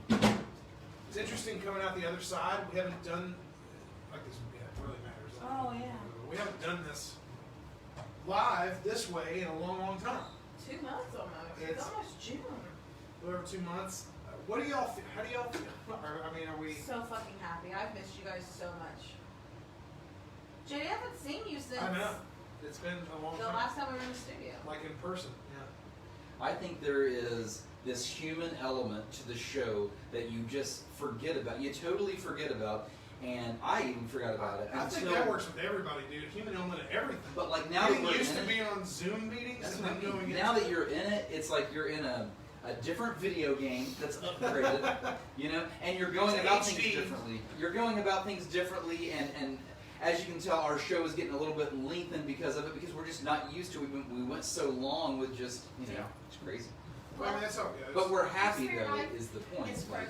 it's interesting coming out the other side. We haven't done, like this really matters. Oh, yeah. We haven't done this live this way in a long, long time. 2 months almost. It's It's- almost June. A little over 2 months. What do y'all, how do y'all feel? I mean, are we, So fucking happy. I've missed you guys so much. JD, I haven't seen you since I know. It's been a long the time. last time we were in the studio. Like in person, yeah. I think there is this human element to the show that you just forget about. You totally forget about, and I even forgot about it. I think that works with everybody, dude. Human element of everything. But like now that Getting we're used in to it, being on Zoom meetings that's and what I then going mean. into Now that you're in it, it's like you're in a different video game that's upgraded, you know, and you're going It's about HD. things differently. You're going about things differently, and as you can tell, our show is getting a little bit lengthened because of it, because we're just not used to it. We went so long with just, you know, it's crazy. Well, I mean, that's how it goes. But we're happy, It's though, like- is the point. It's Like,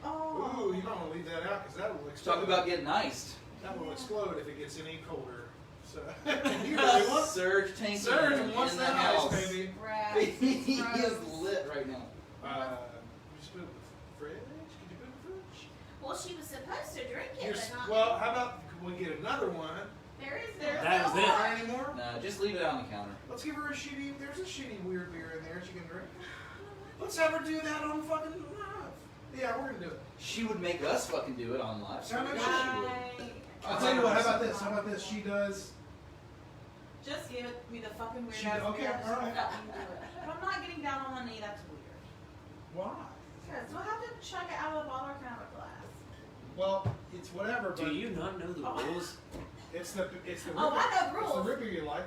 Oh. Ooh, you don't want to leave that out because that will explode. talk about getting iced. That will explode if it gets any colder. So you really want Surge tanking Surge wants in the that house. ice, baby. Rats. He Gross. is lit right now. Just put it in the fridge. Could you put it in the fridge? Well, she was supposed to drink it, Here's- but not. well, how about we get another one? There's That no is more. it. Not anymore. No, just leave it out on the counter. Let's give her a shitty. There's a shitty weird beer in there she can drink. Let's have her do that on fucking live. Yeah, we're gonna do it. She would make us fucking do it on live. How much She is would. Right. I'll tell you what. How about this? How about this? She does. Just give me the fucking weird She- ass okay, beer. Just all right. fucking do it. If I'm not getting down on one knee, that's weird. Why? Because we'll have to chug it out of the bottle or kind of a glass. Well, it's whatever. But Do you not know the rules? It's the Oh, I know the It's the rules. ripper you like.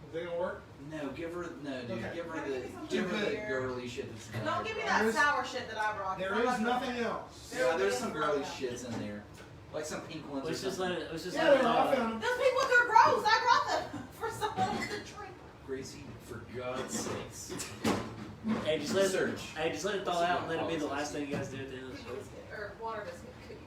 Is they gonna work? No, give her dude. Okay. Give her Give me something give her the weird. girly shit that's in Don't there. give me There that is- sour shit that I brought. There I'm is not gonna- nothing else. Yeah, there's is some no girly doubt. shits in there, like some pink ones. Let's or just something. let it. Let's just Yeah, let it there are. I all. found them. Those people, they're gross. I brought them for someone to drink. Gracie, for God's sakes. Hey, just let it. Search. Hey, just let it thaw out and let it be the last thing you guys do at the end of the Cookie show. biscuit, or water biscuit, cookie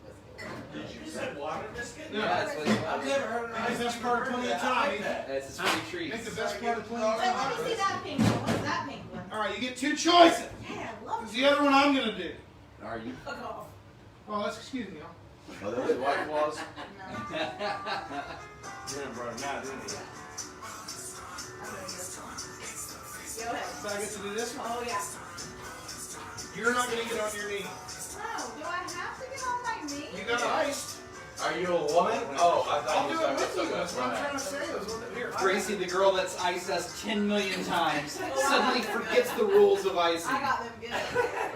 biscuit. You said water biscuit? Yeah, that's what I've never heard of That's the best part of plenty of time. That's a sweet treat. Make the best part of plenty So of let time. me see that pink one. What's that pink one? All right, you get two choices. Yeah, I love It's the other one I'm gonna do. Are you? Fuck off. Oh, that's excuse me, y'all. Oh, those white walls. No. You didn't brought them out, didn't you? Go ahead. So I get to do this one. Oh, yeah. You're not gonna get on your knee. No, do I have to get on my knee? You got iced. Are you a woman? Oh, I thought I'll you do were it with you. talking That's what I'm trying to say. Here. Gracie, the girl that's iced us 10 million times, suddenly forgets the rules of icing. I got them good.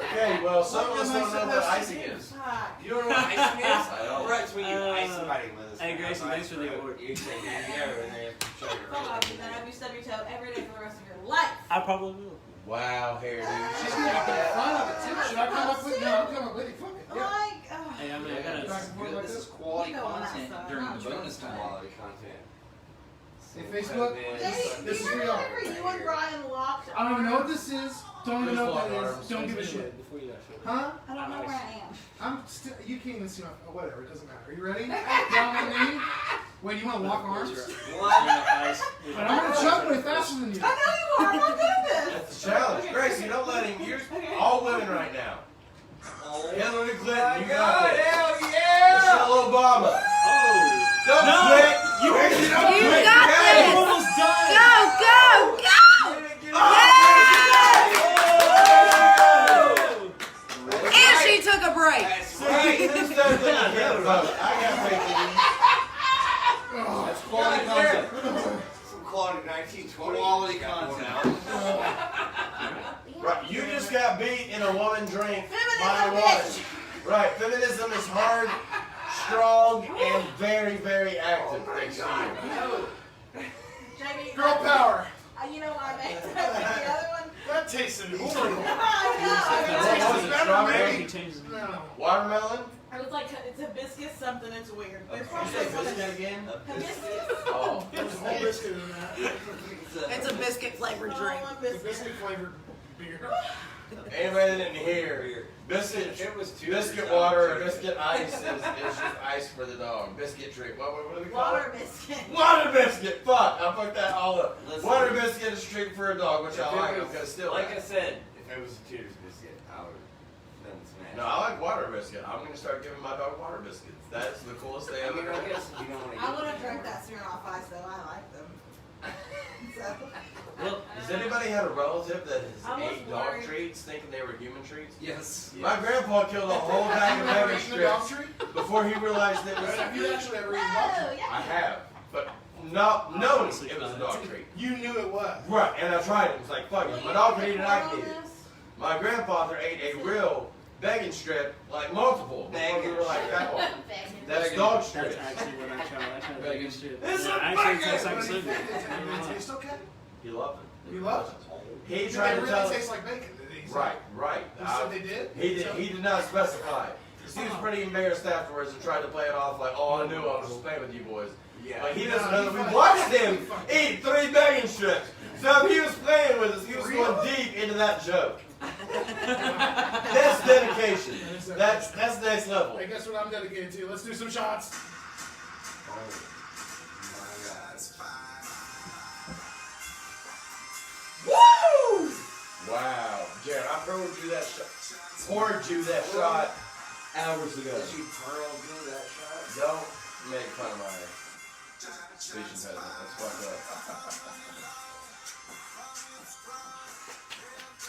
Okay, well, some of us don't know what icing is. Hi. You don't know what icing is? I don't. Right, it's when you ice somebody with us. Hey, Gracie, thanks for the Ice award. You say, yeah, and then show your Fuck off, you then have you stub your toe every day for the rest of your life. I probably will. Wow, hairdo. She's gonna get fun of it too. Should I come up with? No, I'm coming with you. Fuck it. Yeah. Like, Hey, I mean, I Yeah, gotta. this is good. This is quality You know on that content side, during not the bonus time. quality content. Hey, Facebook. Jay, This do is you real. remember you and Brian locked I don't even know what this is. Don't even know what that Arms. is. Don't give a shit. Before you actually. Huh? I don't know where I am. I'm still. You can't even see my. Oh, whatever. It doesn't matter. Are you ready? Down on me. Wait, you want to lock arms? What? But I'm gonna jump way faster than you. I know you are. I'm not good at this. That's the challenge. Gracie, don't let him. You're all women right now. Hillary Clinton, you got this. Hell yeah! Michelle Obama. Oh. Don't No. quit. You Gracie, don't You quit. got Gracie. this. Almost done. Go, go, go! And she took a break. That's See, right. this doesn't get a vote. I got faith in you. That's quality content. Some quality 1920. Quality Got one content. out. Right, you just got beat in a woman drink by a Feminism, woman. bitch. Right, feminism is hard, strong, and very, very active. Thanks to you. Jamie, Girl power. You know what I meant. The other one. That tasted horrible. I know. I What was know. it, strawberry? He changes it. No. Watermelon? It was like it's hibiscus something. It's weird. It's You probably say one of biscuit again? hibiscus. Oh. There's a whole biscuit in that. It's a biscuit flavored Oh, drink. one The biscuit. biscuit flavored beer. Anybody that didn't hear, biscuit, It was two. biscuit water or biscuit ice is just ice for the dog. Biscuit treat. What do we call Water it? biscuit. Water biscuit. Fuck, I fucked that all up. Listen. Water biscuit is a treat for a dog, which If I it like. was- I'm gonna steal Like that. I said, if it was a Cheers biscuit, I would have done smash. No, I like water biscuit. I'm gonna start giving my dog water biscuits. That's the coolest thing I I've mean, ever I done. guess you don't want to I would have drank that Smirnoff Ice though. I like them. So. Well, Has anybody had a relative that I has was ate dog worried. treats thinking they were human treats? Yes. My grandpa killed a whole bag of Ever bacon eaten a dog strips treat? before he realized it was. Have you actually ever eaten dog treat? yeah. I have, but not knowing it was a dog treat. You knew it was. Right, and I tried it. It was like, fuck it. My dog can eat it, I can eat it. This? My grandfather ate a real bacon strip, like multiple, before we were like that one. That's Bacon. dog that's strips. actually what I tried. I tried Bacon. bacon strip. It's Yeah, a actually, it bacon! tastes like What did so he good. think? Did it taste okay? He loved it. You loved it. He Did tried they to really tell taste like bacon? Did he say? Right, right. He said they did? He did not specify. 'Cause he was pretty embarrassed afterwards and tried to play it off like, oh, I knew I was playing with you boys. Yeah. But he No, doesn't know he that we fucking- watched him he fucking- eat 3 bacon strips. So if he was playing with us, he was Real? going deep into that joke. That's dedication. That's next level. Hey, guess what I'm dedicated to? Let's do some shots. Oh, my God. Woo! Wow. Jared, I poured you that shot hours ago. Did you pearl me that shot? Don't make fun of my speech impediment. That's fucked up.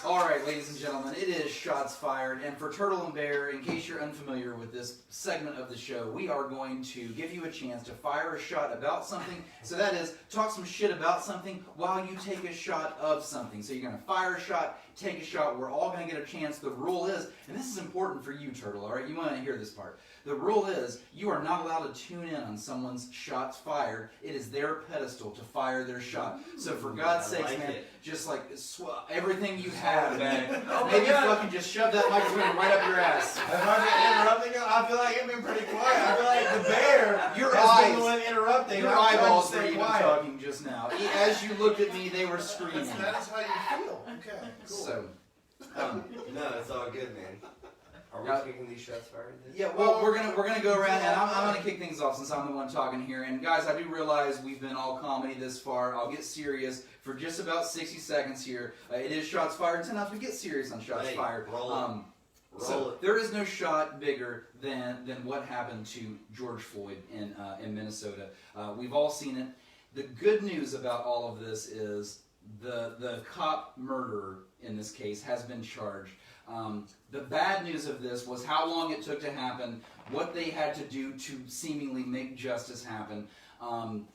All right, ladies and gentlemen, it is Shots Fired, and for Turtle and Bear, in case you're unfamiliar with this segment of the show, we are going to give you a chance to fire a shot about something. So that is, talk some shit about something while you take a shot of something. So you're going to fire a shot, take a shot, we're all going to get a chance. The rule is, and this is important for you, Turtle, all right? You want to hear this part. The rule is, you are not allowed to tune in on someone's shots fired. It is their pedestal to fire their shot. So for God's I sakes, like man, it. just like everything you have, man. Oh my Maybe God. fucking just shove that microphone right up your ass. Have I been interrupting you? I feel like I've been pretty quiet. I feel like the bear Your has been eyes- the one interrupting. Your I'm trying to eyeballs were stay even quiet. talking just now. As you looked at me, they were screaming. That is how you feel. Okay, cool. So, No, it's all good, man. Are we Yeah. taking these shots fired? yeah, well, we're gonna go around, and I'm gonna kick things off since I'm the one talking here. And guys, I do realize we've been all comedy this far. I'll get serious for just about 60 seconds here. It is Shots Fired. Sometimes we get serious on Shots Hey, Fired. roll it. So Roll it. there is no shot bigger than what happened to George Floyd in Minnesota. We've all seen it. The good news about all of this is the cop murderer in this case has been charged. The bad news of this was how long it took to happen, what they had to do to seemingly make justice happen. And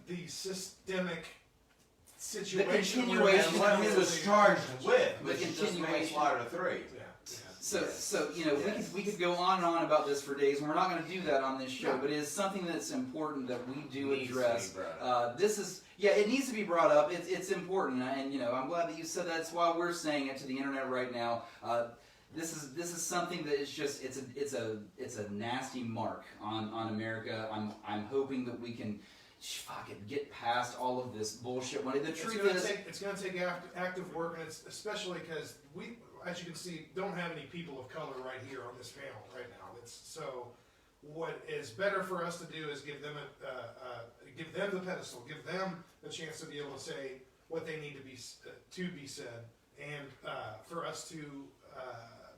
the systemic situation. continuation And what he was charged with, The which is just continuation. manslaughter 3. So you know, we could go on and on about this for days, and we're not going to do that on this show. But it is something that's important that we do Needs to be address. brought up. This is it needs to be brought up. It's important, and you know, I'm glad that you said that. That's why we're saying it to the internet right now. This is something that is just it's a nasty mark on America. I'm hoping that we can fucking get past all of this bullshit money. The truth is, it's going to take active work, and it's especially because we, as you can see, don't have any people of color right here on this panel right now. So what is better for us to do is give them the pedestal, give them the chance to be able to say what they need to be said, and for us to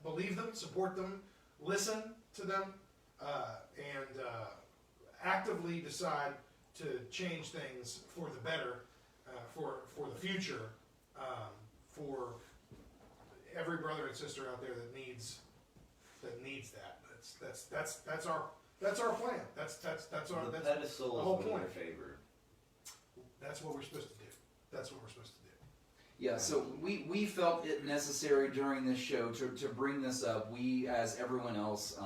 believe them, support them, listen to them, and actively decide to change things for the better, for the future, for every brother and sister out there that needs that. That's our plan. That's The the pedestal whole is in point. their favor. That's what we're supposed to do. That's what we're supposed to do. yeah, so we felt it necessary during this show to bring this up. We, as everyone else,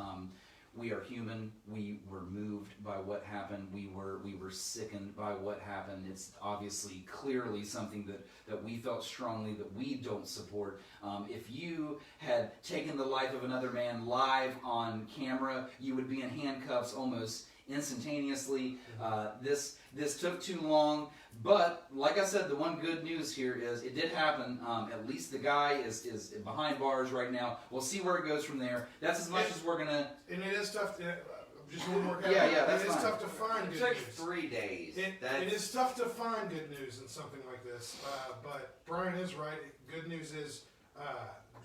we are human. We were moved by what happened. We were sickened by what happened. It's obviously, clearly something that we felt strongly that we don't support. If you had taken the life of another man live on camera, you would be in handcuffs almost instantaneously. This took too long, but like I said, the one good news here is it did happen. At least the guy is behind bars right now. We'll see where it goes from there. That's as much as we're gonna. And it is tough to just one more. Yeah, that's It is fine. tough to find It good took news. 3 days. It is tough to find good news in something like this, but Brian is right. Good news is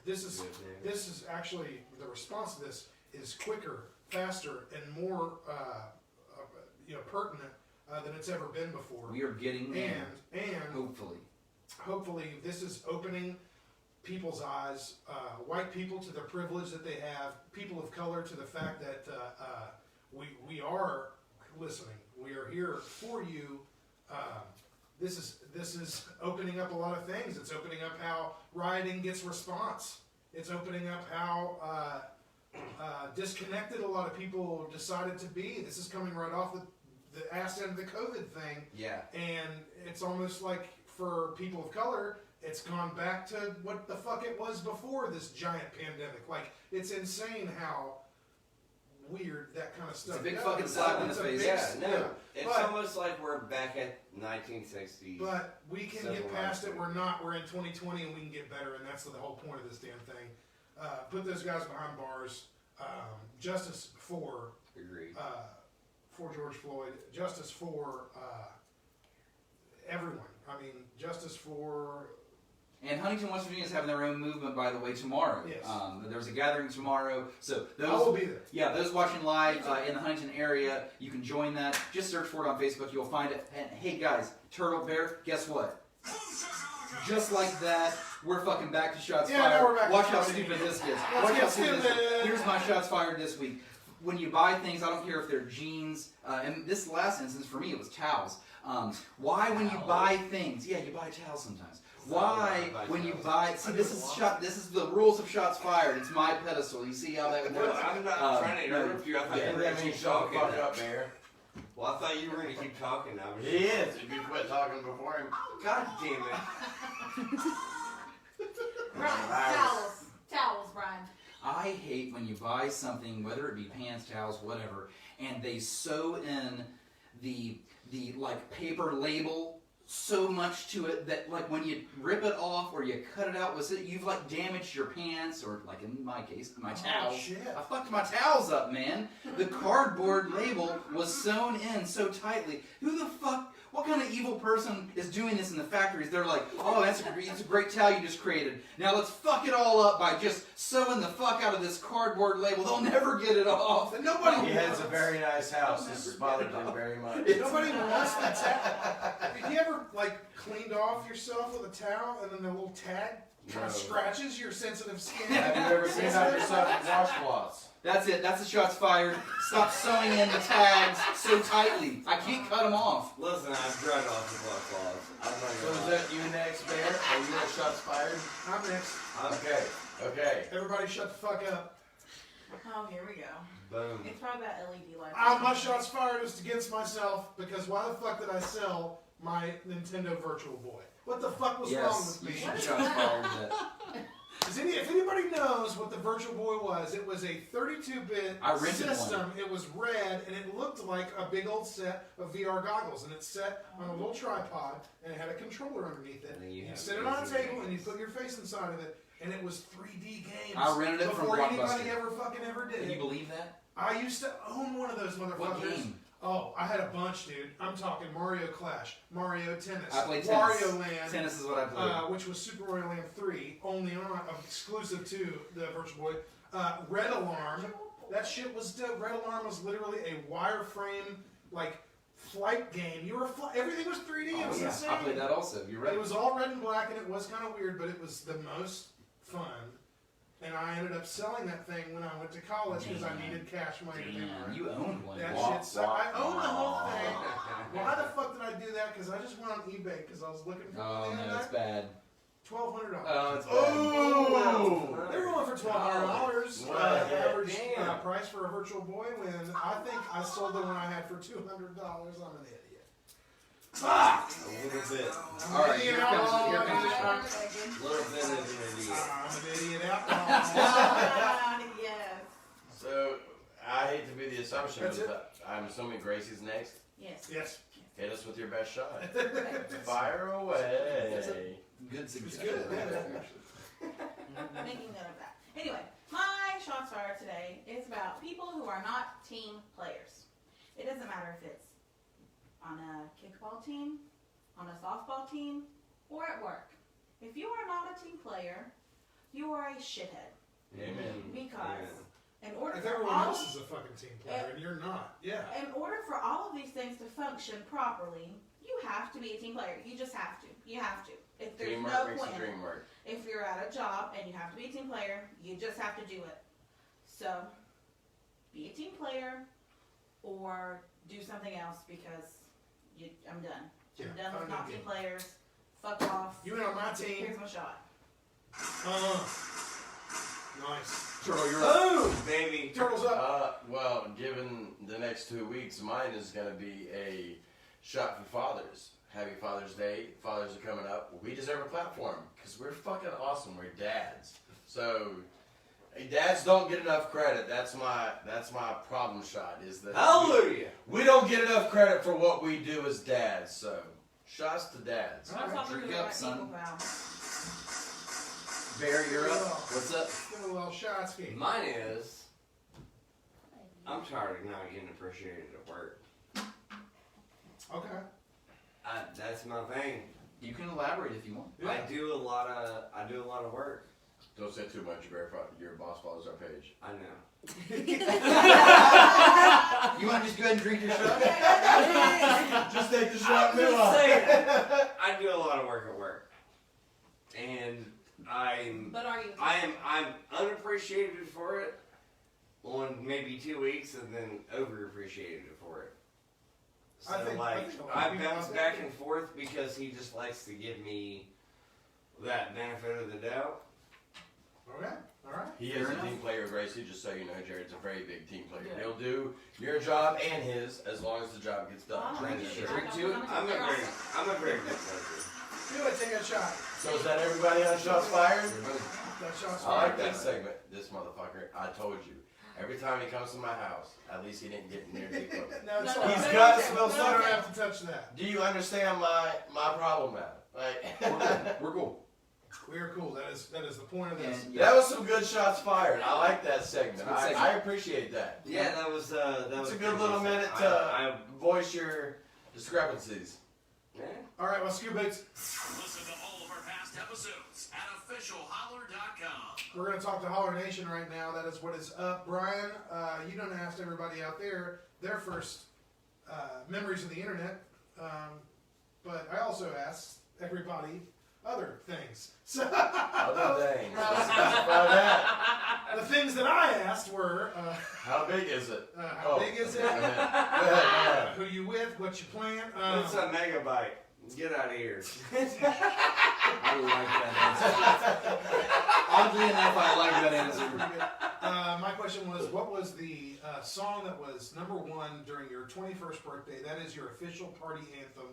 this is actually the response to this is quicker, faster, and more pertinent than it's ever been before. We are getting there. And hopefully this is opening people's eyes, white people to the privilege that they have, people of color to the fact that we are listening. We are here for you. This is opening up a lot of things. It's opening up how rioting gets response. It's opening up how disconnected a lot of people decided to be. This is coming right off the ass end of the COVID thing. Yeah. And it's almost like for people of color, it's gone back to what the fuck it was before this giant pandemic. Like, it's insane how weird that kind of stuff It's a big goes. fucking slap in the It's a face. big- It's almost like we're back at 1960s. But we can Civil get past rights it. We're in 2020 and we can get better, and that's the whole point of this damn thing. Put those guys behind bars. Justice for Agreed. For George Floyd. Justice for everyone. I mean, justice for. And Huntington, West Virginia is having their own movement, by the way, tomorrow. Yes. There's a gathering tomorrow. So those, I will be there. Yeah, those watching live in the Huntington area, you can join that. Just search for it on Facebook. You'll find it. And hey, guys, Turtle Bear, guess what? Just like that, we're fucking back to shots Yeah, fired. now we're back to Watch how shots stupid this gets. Let's Watch get how stupid this stupid. gets. Here's my shots fired this week. When you buy things, I don't care if they're jeans, and this last instance for me it was towels. Why when you buy things, yeah, you buy towels sometimes. Why when you buy? See, this is the rules of shots fired. It's my pedestal. You see how that works? Well, I'm not trying to interrupt you. I thought you were going to keep talking. up, Mayor. Well, I thought you were going to keep talking. I was He is. If you quit talking before him. God damn it. Brian, towels, Brian. I hate when you buy something, whether it be pants, towels, whatever, and they sew in the like paper label so much to it that like when you rip it off or you cut it out, you've like damaged your pants or like in my case my towels. Shit. I fucked my towels up, man. The cardboard label was sewn in so tightly. Who the fuck? What kind of evil person is doing this in the factories? They're like, oh, it's a great towel you just created. Now let's fuck it all up by just sewing the fuck out of this cardboard label. They'll never get it off. And nobody He has a very nice house. This has bothered him very much. Nobody wants the towel. Have you ever like cleaned off yourself with a towel and then the little tag kind of scratches your sensitive skin? Have you ever cleaned out yourself with washcloths? That's it. That's the shots fired. Stop sewing in the tags so tightly. I can't cut them off. Listen, I've dried off the blood claws. I'm not So going is to that you next, Bear? Are you at shots fired? I'm next. Okay. Everybody shut the fuck up. Oh, here we go. Boom. It's probably that LED light. My shots fired is against myself because why the fuck did I sell my Nintendo Virtual Boy? What the fuck was wrong Yes, with you me? should shots fired that. If anybody knows what the Virtual Boy was, it was a 32-bit I rented system. one. It was red, and it looked like a big old set of VR goggles, and it's set on a little tripod, and it had a controller underneath it. And then you You have sit it on a basically table, and you games. put your face inside of it, and it was 3D games. I rented it from before anybody Blockbuster. ever did Can it. you believe that? I used to own one of those motherfuckers. What game? Oh, I had a bunch, dude. I'm talking Mario Clash, Mario Tennis, I played tennis. Wario Land, Tennis is what I played. which was Super Mario Land 3, only on exclusive to the Virtual Boy. Red Alarm, that shit was dope. Red Alarm was literally a wireframe like flight game. You were everything was 3D. It was insane. I played that also. You're right. It was all red and black, and it was kind of weird, but it was the most fun. And I ended up selling that thing when I went to college because I needed cash money to pay my Damn, rent. you owned one. That Wow. shit sucked. I owned the whole thing. Why the fuck did I do that? Because I just went on eBay because I was looking for Oh the no, other it's night. bad. $1,200. Oh, it's bad. Oh! They were going for $1,200. Wow. Average Damn. price for a Virtual Boy. When I think I sold the one I had for $200. I'm an idiot. A little bit. All right, here comes the A little bit of an idiot. I'm an idiot outlaw. Yes. So, I hate to be the assumption, That's but I'm assuming Gracie's next. Yes. Yes. Hit us with your best shot. Fire away. Good suggestion. It's good. Making note of that. Anyway, my shots fired today is about people who are not team players. It doesn't matter if it's on a kickball team, on a softball team, or at work. If you are not a team player, you are a shithead. Amen. Because in order If for everyone all else is a fucking team player and you're not, yeah. in order for all of these things to function properly, you have to be a team player. You just have to. You have to. If there's Teamwork no makes point the in it. dream work. If you're at a job and you have to be a team player, you just have to do it. So, be a team player or do something else because I'm done. I'm Yeah, done with I'm not with team you. players. Fuck off. You ain't on my team. Here's my shot. Nice. Turtle, you're up. Boom, baby. Turtles up. Well, given the next 2 weeks, mine is going to be a shot for fathers. Happy Father's Day. Fathers are coming up. We deserve a platform because we're fucking awesome. We're dads. So, dads don't get enough credit. That's my problem shot. Is that Hallelujah. we don't get enough credit for what we do as dads. So, shots to dads. I'm talking drink to the up, right son. people, pal. Bear, you're up. What's up? Give it a little shot ski. Mine is, I'm tired of not getting appreciated at work. Okay. That's my thing. You can elaborate if you want. Yeah. I do a lot of work. Don't say too much. Your boss follows our page. I know. You want to just go ahead and drink your shot? Just take the shot. I'm Move just on. saying. I do a lot of work at work, and I'm unappreciated for it on maybe 2 weeks, and then overappreciated for it. So I think a lot of I people bounce out back there- and forth because he just likes to give me that benefit of the doubt. Okay. All right. He is a team player, Gracie, just so you know. Jared's a very big team player. He'll do your job and his as long as the job gets done. Drink Sure. to it. I'm a very good player. Do it. Take a shot. So is that everybody on shots fired? That shot's I like fired. that segment. This motherfucker, I told you. Every time he comes to my house, at least he didn't get near the equipment. No, it's No, all He's right. got to You smell don't something. have to touch that. Do you understand my problem now? Like, We're cool. We are cool. That is the point of this. And, that was some good shots fired. I like that segment. Good segment. I appreciate that. Yeah, that was It's a good little pretty minute decent. to voice your discrepancies. Yeah. All right. Well, Scoop Boots. Listen to all of our past episodes at officialholler.com. We're going to talk to Holler Nation right now. That is what is up. Brian, you done asked everybody out there their first memories of the internet. But I also asked everybody other things. So Other things. Let's specify that. the things that I asked were, How big is it? how big is it? Go ahead. Who you with? What you plan? It's a megabyte. Get out of here. I like that answer. Oddly enough, I like that answer. Pretty good. My question was, what was the song that was #1 during your 21st birthday? That is your official party anthem.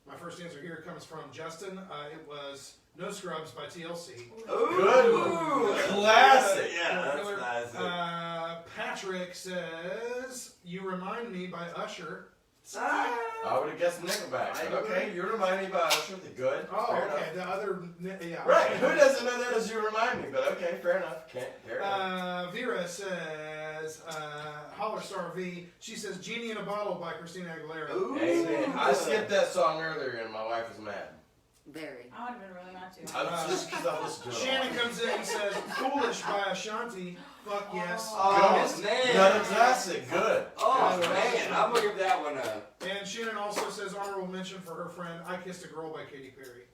My first answer here comes from Justin. It was No Scrubs by TLC. Good one. Classic. Yeah, that's nice. Patrick says, You Remind Me by Usher. I would have guessed Nickelback. Okay, you remind me by Usher. The good. Oh, Fair okay. enough. The other, yeah. Right. Who doesn't know that as You Remind Me? But okay, fair enough. Fair enough. Vera says, Holler Star V. She says, Genie in a Bottle by Christina Aguilera. Ooh. Amen. I skipped that song earlier and my wife was mad. Very. I would have been really mad too. Just because I listened to it. Shannon comes in and says, Foolish by Ashanti. Fuck yes. Oh, man. Another classic. Good. Oh, Good. man. I'm going to give that one a... And Shannon also says, honorable mention for her friend, I Kissed a Girl by Katy Perry.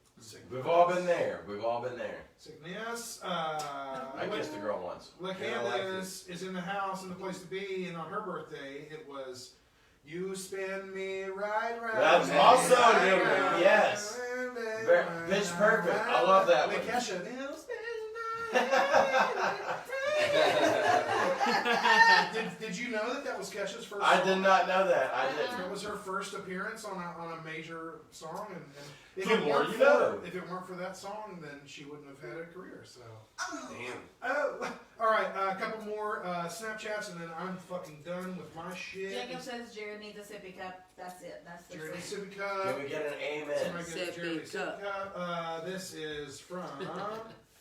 We've all been there. We've all been there. Sickness. I kissed a girl once. LaCandace is in the house and the place to be, and on her birthday, it was You Spin Me Right Round. That's also a good one. Yes. Pitch Perfect. I love that one. Kesha. Did you know that was Kesha's first I song? did not know that. I didn't. It was her first appearance on a major song, and if, The it more weren't you for, know. if it weren't for that song, then she wouldn't have had a career. So, Damn. all right, a couple more Snapchats, and then I'm fucking done with my shit. Jacob says Jared needs a sippy cup. That's it. That's the Jeremy truth. Sippy Cup. Can we get an amen? Somebody get a Jeremy Sippy Sippy Cup. This is from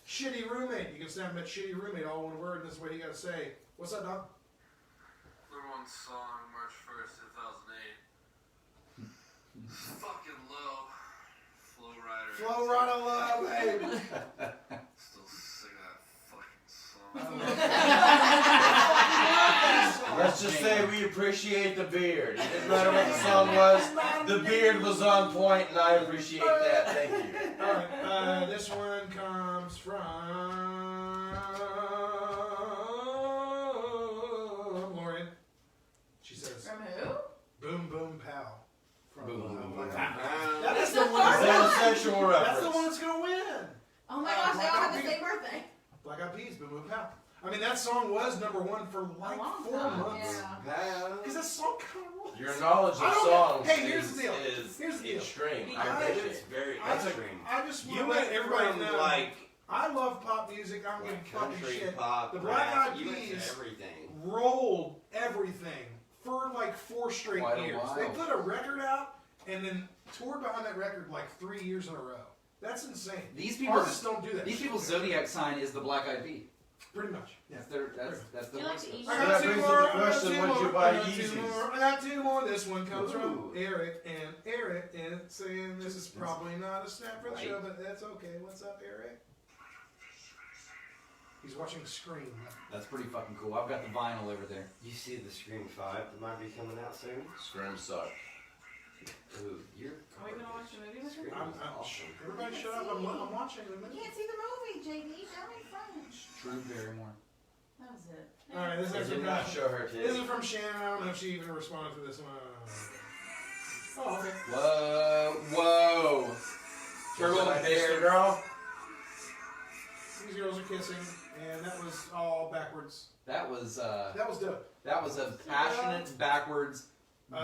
Shitty Roommate. You can snap at Shitty Roommate, all one word, and this is what you gotta say. What's up, dog? Number one song, March 1st, 2008. Fucking low. Flow Rider. Flow Rider Love, baby. Still sing that fucking song. Let's just say we appreciate the beard. It didn't matter what the song was. The beard was on point, and I appreciate that. Thank you. All right, this one comes from Lauren. She says, From who? "Boom Boom Pow." From Boom, boom, boom, Black pow. Eyed Peas. That's That's the the one. Is that a sexual reference? That's the one that's gonna win. Oh my gosh, they all have the same birthday. Black Eyed Peas, Boom Boom Pow. I mean, that song was number one for like A long 4 time, months. yeah. Because that song kind of rules. Your knowledge I of don't- songs hey, here's is, the deal. is Here's the deal. extreme. I- I appreciate It's it. very I- extreme. I just want You to let went everybody from, know. like I love pop music. I'm getting fucking country, shit. pop, The Black rap, Eyed you went to Peas everything. rolled everything for like 4 straight Quite a years. while. They put a record out and then toured behind that record like 3 years in a row. That's insane. These people, Artists don't do that. these people's zodiac sign is the Black Eyed Pea. Pretty much. Yeah. That's the You like to eat I So got that 2 brings up more. the I got question, 2 would you more, buy I got 2 Yeezys? more, I got 2 more. This one comes Ooh. from Eric, and Eric is saying this is probably not a snap for the show, but that's okay. What's up, Eric? He's watching Scream. That's pretty fucking cool. I've got the vinyl over there. You see the Scream 5 that might be coming out soon? Scream suck. Ooh, you're Are we gonna watch the movie with him? Scream is awesome. Everybody shut up. I'm watching the You movie. can't see the movie, JD. That ain't fun. Drew Barrymore. That was it. All right, this They is did from not show her This titties. is from Shannon. I don't know if she even responded to this one. Oh, okay. Whoa. Turtle I kissed a Bear. girl. These girls are kissing, and that was all backwards. That was That was dope. a passionate backwards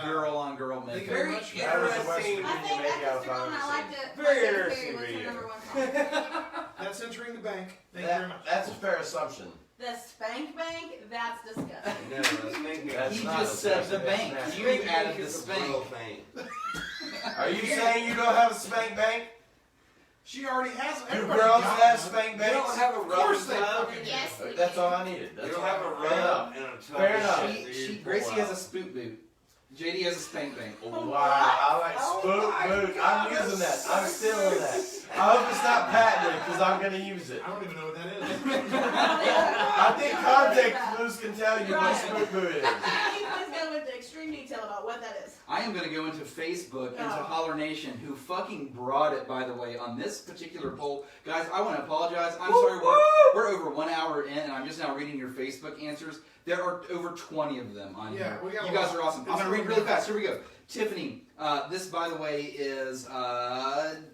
girl on girl Thank makeup. you very Very much. That was a West interesting. I Virginia think make that out Mr. Gone, I liked it. Very Katy interesting Perry was her video. number one song. That's entering the bank. Thank you very much. That's a fair assumption. The Spank Bank, that's disgusting. No, that's making That's He not just a said the sexy bank. snap. You added the spank. Are you saying you don't have a spank bank? She already has. Do Everybody girls got have one. spank You banks? don't have a Of course rub they tub. fucking do. Yes, we That's do. all I needed. You That's don't all. have a Fair enough. rub and a tub. Fair enough. Gracie has a spoot boot. JD has a spank bank. Wow, I like spook boot. I'm using that. I'm stealing that. I hope it's not patented because I'm going to use it. I don't even know what that is. I think contact clues can tell you what spook boot is. Can you please go into extreme detail about what that is? I am going to go into Facebook, into Oh. Holler Nation, who fucking brought it, by the way, on this particular poll. Guys, I want to apologize. I'm sorry, we're over 1 hour in, and I'm just now reading your Facebook answers. There are over 20 of them on Yeah, here. we got You a guys lot. are awesome. I'm It's going to read really really fast. Here we go. Tiffany, this, by the way, is,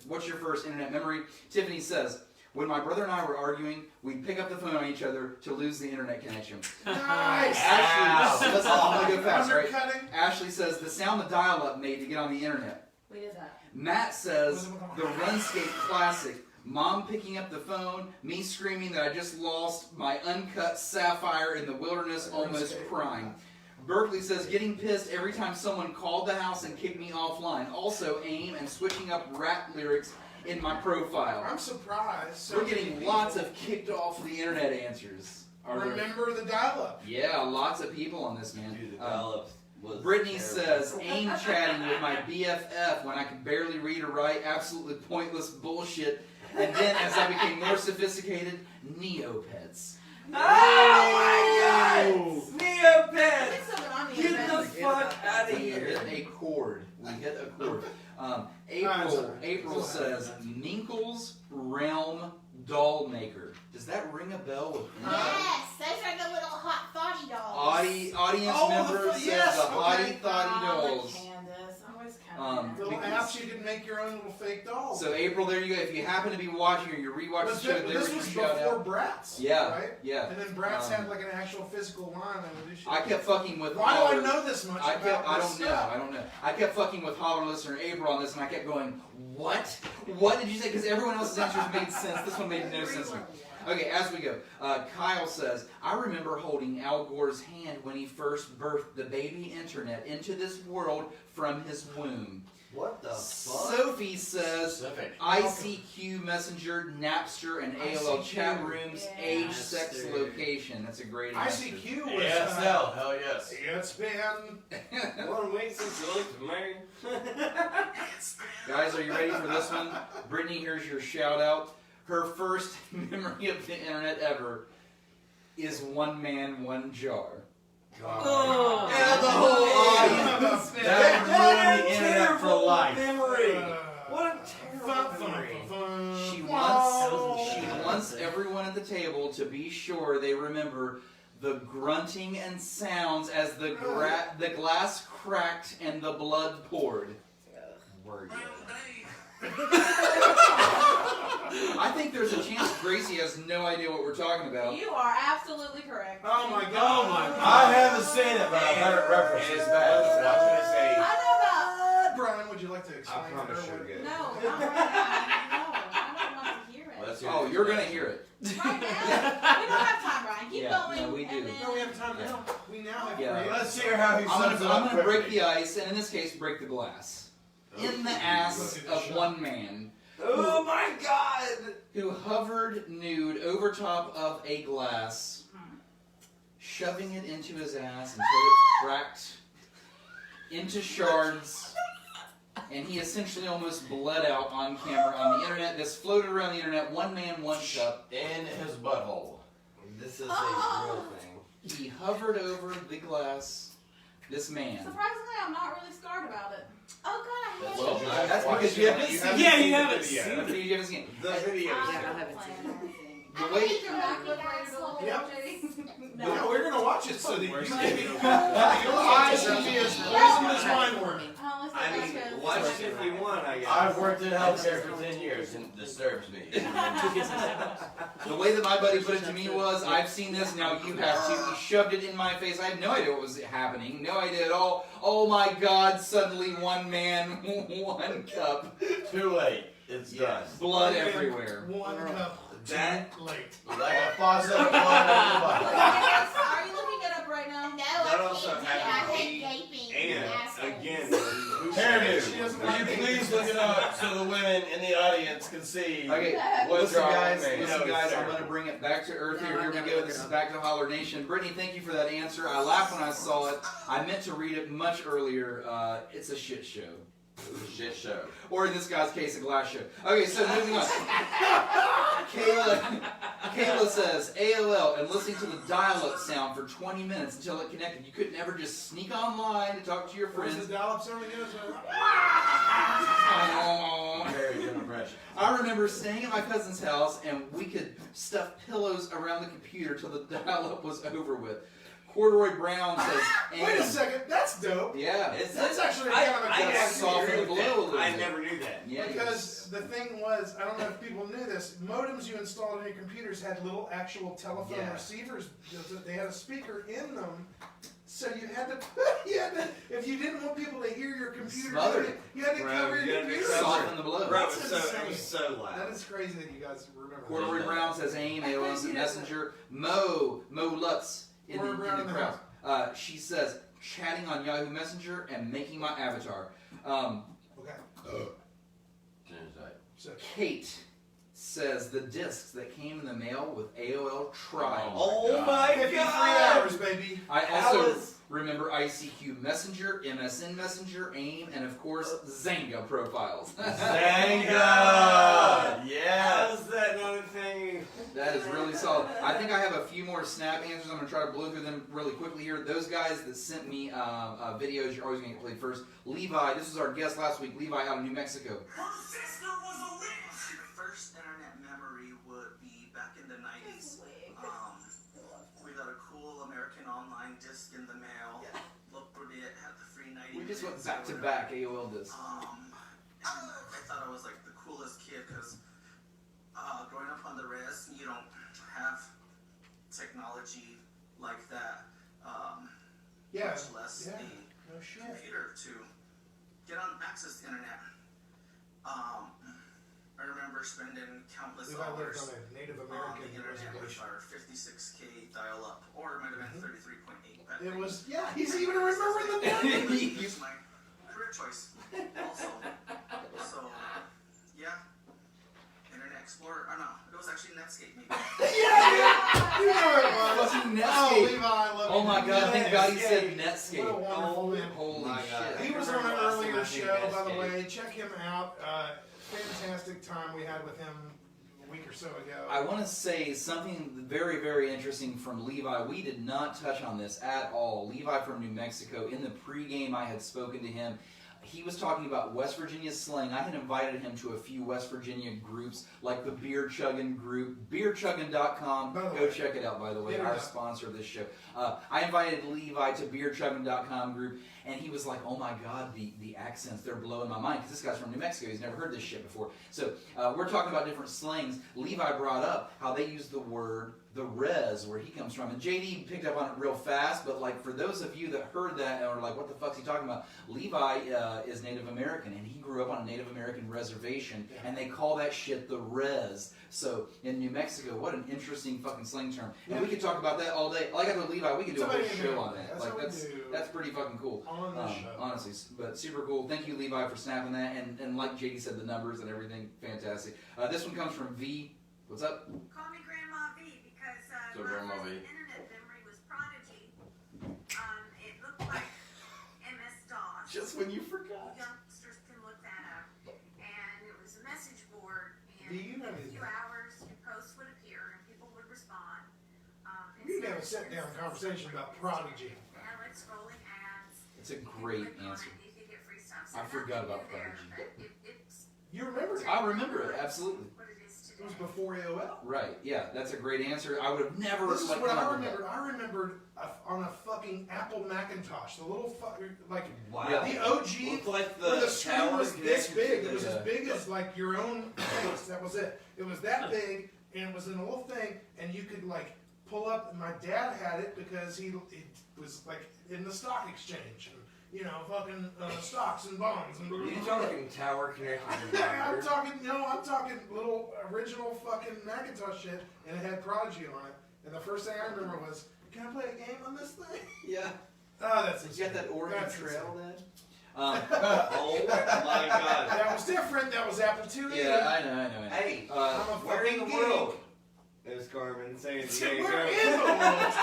what's your first internet memory? Tiffany says, when my brother and I were arguing, we'd pick up the phone on each other to lose the internet connection. Nice. Ashley, listen, I'm going to go fast, right? Undercutting. Ashley says, the sound the dial-up made to get on the internet. We did that. Matt says, the Runscape classic. Mom picking up the phone, me screaming that I just lost my uncut sapphire in the wilderness, almost crying. Berkeley says, getting pissed every time someone called the house and kicked me offline. Also, AIM and switching up rap lyrics in my profile. I'm surprised. We're getting lots of kicked off the internet answers. Remember the dial-up? Yeah, lots of people on this, man. Dude, the dial-up was Brittany terrible. says, AIM chatting with my BFF when I could barely read or write, absolutely pointless bullshit. And then as I became more sophisticated, Neopets. Oh my God! Neopets! Put something on the Get the internet. fuck out of We here! hit a chord. We hit a chord. sorry. April says, Ninkle's Realm Doll Maker. Does that ring a bell with Yes, those are the little hot thoughty dolls. Audience Oh, member says yes, the okay. Hottie Thotty dolls. Candace, always Candace. Little Because- apps you can make your own little fake dolls. So April, there you go. If you happen to be watching or you're rewatching the But show, this there's your was shout before out. Bratz. Yeah, Right? yeah. And then Bratz had like an actual physical line. I kept fucking with Why Holler. do I know this much I about this don't know. stuff? I don't know. I kept fucking with Holler listener April on this, and I kept going, what? What did you say? Because everyone else's answers made sense. This one made no sense to me. Okay, as we go, Kyle says, I remember holding Al Gore's hand when he first birthed the baby internet into this world from his womb. What the fuck? Sophie says, Specific. ICQ, Messenger, Napster, and AOL chat rooms, Yeah. age, sex, location. That's a great answer. ICQ was. ASL, hell yes. It's been. 1 week since you looked at me. Guys, are you ready for this one? Brittany, here's your shout out. Her first memory of the internet ever is one man, one jar. Oh. Yeah, the whole audience. That ruined the internet for life. Memory. Uh, What a terrible memory. She wants everyone at the table to be sure they remember the grunting and sounds as the glass cracked and the blood poured. Word. I think there's a chance Gracie has no idea what we're talking about. You are absolutely correct. Oh my Oh god. my! I haven't seen it, but I've heard it referenced. It's bad. I was gonna say, I know Brian, would you like to I explain promise to her you're what- good. about. No, not right now. No, I don't want to hear it. Let's hear Oh, it. you're gonna hear it. Right now? We don't have time, Brian. Keep Yeah, going. no, we do. and then- No, we have time now. We now have Yeah. creative- Let's hear how he sums it I'm up gonna break quickly. the ice, and in this case, break the glass. In the ass of one man Oh my god! who hovered nude over top of a glass, shoving it into his ass until it cracked into shards, and he essentially almost bled out on camera on the internet. This floated around the internet, one man, one cup. In his butthole. This is a real thing. He hovered over the glass. This man. Surprisingly, I'm not really scarred about it. Oh god, I hate Well, it. That's because you haven't seen it. Yeah, you haven't That's seen because you haven't seen it. The video. I haven't plan seen anything. The I way hate your big asshole. Yep. No. Yeah, we're gonna watch it so that you Where's can the be video? your eyes should be as poison as mine were. Oh, let's I go mean, back to- watch it if you want, I guess. I've worked in healthcare for 10 years, and it disturbs me. The way that my buddy put it to me was, I've seen this, now you have to. He shoved it in my face. I had no idea what was happening. No idea at all. Oh my god, suddenly one man, one cup. Too late. It's done. Blood everywhere. One cup. That- Too late. Like a faucet of blood in the bottle. Are you looking it up right now? No, That I also can't do it. I happened to hate me, gaping And assholes. again, Hairdo. Will you please look it up so the women in the audience can see Okay, what listen jar guys, made? listen No, guys, it's I'm going to terrible. bring it back to earth here. No, Here I've we never go. looked This it is up. back to Holler Nation. Brittany, thank you for that answer. I laughed when I saw it. I meant to read it much earlier. It's a shit show. Shit show. Or in this guy's case, a glass show. Okay, so moving on. Kayla says, AOL and listening to the dial-up sound for 20 minutes until it connected. You could never just sneak online to talk to your Where's friends. the dial-up sound again? Aww. Very good impression. I remember staying at my cousin's house and we could stuff pillows around the computer till the dial-up was over with. Corduroy Brown says, Wait a second, that's dope. Yeah. That's actually I kind of a good actually idea. soften the blow a little I bit. never knew that. Yeah, Because the thing was, I don't know if people knew this, modems you installed on your computers had little actual telephone Yeah. receivers. They had a speaker in them So you had to, if you didn't want people to hear your computer, Smothered it. you had to cover your computer. Soften the blow. Bro, That's it was insane. so loud. That is crazy that you guys remember. Corduroy that. Brown says AIM, AOL Instant Messenger. Mo Lutz in Corduroy Brown the in the crowd. She says, chatting on Yahoo Messenger and making my avatar. Okay. So, Kate says the discs that came in the mail with AOL Trial. Oh my 53 god! hours, baby. I That also was- remember ICQ Messenger, MSN Messenger, AIM, and of course Zanga profiles. Zanga! Yes. How's that not a thing? That is really solid. I think I have a few more Snap answers. I'm going to try to blow through them really quickly here. Those guys that sent me videos, you're always going to get played first. Levi, this was our guest last week. Levi out of New Mexico. Her sister was a witch. The first internet memory would be back in the 90s. We got a cool American Online disc in the mail. Looked pretty, it had the free 90 We just went minutes back or to whatever. back AOL discs. And I thought I was like the coolest kid because growing up on the res, you don't have technology like that. Much less a No shit. computer to get on access to internet. I remember spending countless If I lived hours on a Native on American the internet with reservation. our 56K dial-up, or it might have been 33.8 back It then. was, yeah, he's even remembering the name. It was my career choice also. So, yeah. Internet Explorer, or no, it was actually Netscape maybe. Yeah, you know it was. Fucking Oh, Netscape. Levi, I love Oh you. my god, thank God he said What a Netscape. wonderful man. Holy my God. shit. He was I on an remember last time earlier I think show, by the Netscape. way. Check him out. Fantastic time we had with him a week or so ago. I want to say something very, very interesting from Levi. We did not touch on this at all. Levi from New Mexico, in the pregame I had spoken to him. He was talking about West Virginia slang. I had invited him to a few West Virginia groups, like the Beer Chuggin group, beerchuggin.com. By the Go way. check it out, by the way, Get it our out. sponsor of this show. I invited Levi to beerchuggin.com group, and he was like, oh my God, the accents, they're blowing my mind, because this guy's from New Mexico. He's never heard this shit before. So we're talking about different slangs. Levi brought up how they use the word the res, where he comes from. And JD picked up on it real fast, but like for those of you that heard that and are like, what the fuck's he talking about? Levi is Native American, and he grew up on a Native American reservation, and they call that shit the res. So in New Mexico, what an interesting fucking slang term. And we could talk about that all day. Like I told Levi, we could do a whole show on that. That's Like what we do. that's pretty fucking cool. On the show. Honestly, but super cool. Thank you, Levi, for snapping that. And like JD said, the numbers and everything, fantastic. This one comes from V. What's up? Call me Grandma V because So my Grandma first V. internet memory was Prodigy. It looked like MS-DOS. Just when you forgot. Youngsters can look that up. And it was a message board. And Do you know in a anything? few hours, your posts would appear and people would respond. We need to have a sit-down conversation about Prodigy. Now it's scrolling ads. It's a great Click on answer. it, you could get free stuff. So I forgot nothing about new there, Prodigy. but it's You remember it? I remember it, absolutely. what it is It today. was before AOL. Right, yeah, that's a great answer. I would have never This is like, what come I up with that. remembered. I remembered on a fucking Apple Macintosh, the little like Wow. the OG, Looked like where the the screen tower was this connected big. to It was the- as big as like your own face. That was it. It was that big, and it was in a little thing, and you could like pull up. And my dad had it because he was like in the stock exchange, and you know, fucking stocks and bonds and. You talking tower connected to I'm router? I'm talking little original fucking Macintosh shit, and it had Prodigy on it. And the first thing I remember was, can I play a game on this thing? Yeah. Oh, that's You got that Oregon That's Trail, insane. Dad? Oh my god. That was different. That was Apple IIe. Yeah, I know. Hey, I'm a where in fucking the geek. world is Carmen San Diego? Where in the world?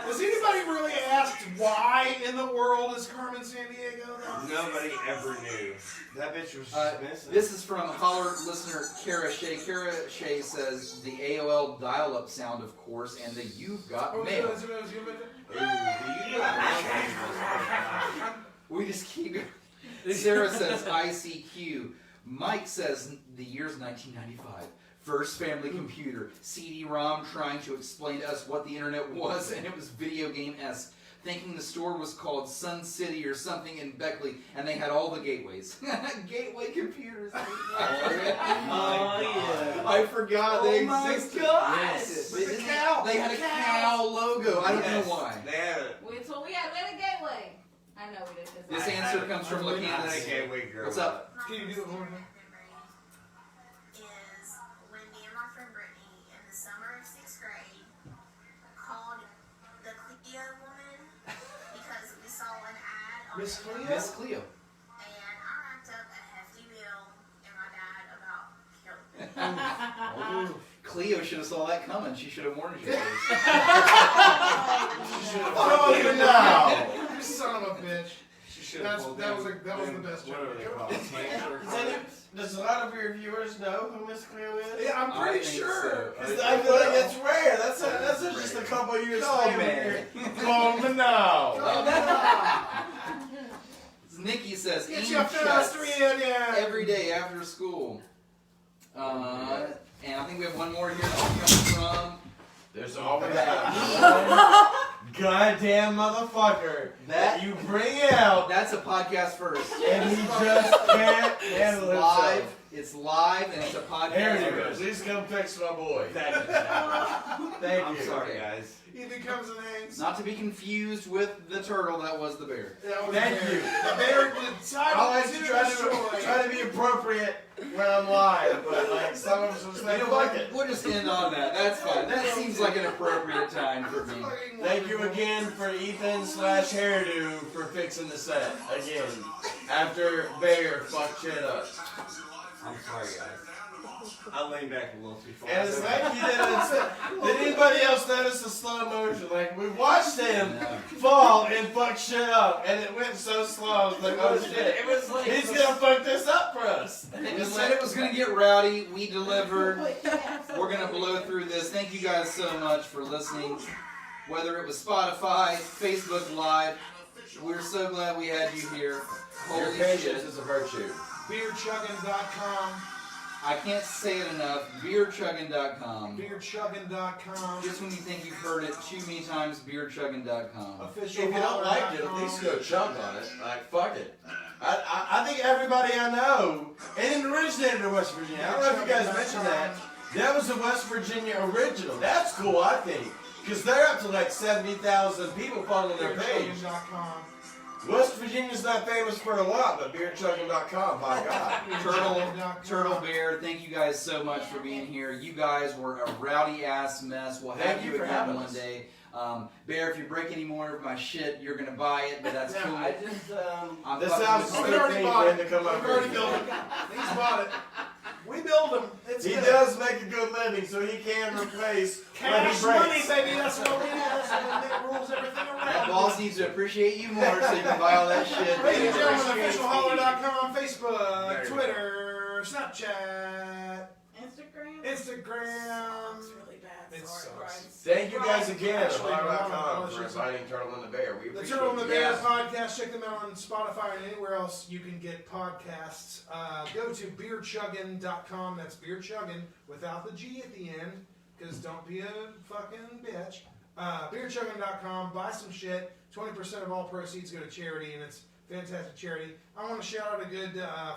Has anybody really asked why in the world is Carmen San Diego? Nobody ever knew. That bitch was Uh, just missing. This is from Holler listener Kara Shea. Kara Shea says the AOL dial-up sound, of course, and the "You've Got Oh, Mail." is it- is it- Ooh, you got We just keep going. Sarah says ICQ. Mike says the year's 1995. First family computer. CD-ROM trying to explain to us what the internet was, and it was video game-esque. Thinking the store was called Sun City or something in Beckley, and they had all the gateways. Gateway computers. Oh, yeah. I I forgot they existed. Yes. With the cow. They had a cow logo. I don't Yes, know why. They had it. That's what we had. We had a gateway. I know we did. This I answer had- comes from I looking at had a this. gateway girl. What's up? My Can you do it one more time? is when me and my friend Brittany in the summer of 6th grade called the Cleo woman because we saw an ad on Miss the Cleo? internet, Miss Cleo. and I racked up a hefty bill and my dad about killing me. Cleo should have saw that coming. She should have warned you. Oh, you know. You son of a bitch. She should have pulled That was them- the best What are they joke. called? Tanker Does a lot of your viewers know who Miss Cleo is? Yeah, I'm I pretty think sure. so. 'Cause I feel like it's rare. That's just a couple years Come later. Come now. Nikki says, Get eating your chucks first reunion. every day after school. And I think we have one more here that comes from. There's always that goddamn motherfucker that you bring out, That's a podcast first. and he just can't handle It's himself. live. It's live, and it's a podcast There you go. first. Please come fix my boy. Thank you. Thank I'm you. sorry, guys. He becomes an hangs. Not to be confused with the turtle that was the bear. That was Thank the you. The bear decided I like to destroy. try to be appropriate when I'm live, but like some of us will say, You know fuck what? it. We'll just end on that. That's fine. That seems like an appropriate time for me. Thank you again for Ethan/Hairdo for fixing the set again. After Bear fucked shit up. I'm sorry, guys. I leaned back a little too far. And it's like he did anybody else notice the slow motion? Like we watched him fall and fuck shit up, and it went so slow. I was like, oh shit, It was like he's gonna fuck this up for us. We said it was going to get rowdy. We delivered. We're going to blow through this. Thank you guys so much for listening. Whether it was Spotify, Facebook Live, we're so glad we had you here. Your Holy patience shit. is a virtue. Beerchugging.com. I can't say it enough. Beerchugging.com. Beerchugging.com. Just when you think you've heard it too many times, beerchugging.com. Official If you don't like it, at least go chug on it. Like, fuck it. I think everybody I know, and it originated in West Virginia. I don't know if you guys mentioned that. That was a West Virginia original. That's cool, I think. Because they're up to like 70,000 people following their page. Beerchugging.com. West Virginia's not famous for a lot, but beerchugging.com, by God. Turtle Bear, thank you guys so much for being here. You guys were a rowdy ass mess. We'll have Thank you you for again having one us. day. Bear, if you break any more of my shit, you're gonna buy it, but that's cool. I just, I'm This fucking sounds with We you. already bought it. to come We've up already here. built it. He's bought it. We build them. It's He good. does make a good living, so he can replace what Cash he money, breaks. baby. That's what we do. That's what rules everything around. That boss needs to appreciate you more so you can buy all that shit. Ladies and gentlemen, officialholler.com, There Facebook, you go. Twitter, Snapchat, Instagram. Instagram. It's really bad. It Sorry, sucks. Brian. Thank you guys again at Actually, Holler.com no, for it's inviting Turtle and the Bear. We The appreciate Turtle and the it. Bear Yes. podcast. Check them out on Spotify and anywhere else you can get podcasts. Go to beerchugging.com. That's beer chugging without the G at the end, because don't be a fucking bitch. Beerchugging.com. Buy some shit. 20% of all proceeds go to charity, and it's fantastic charity. I want to shout out a good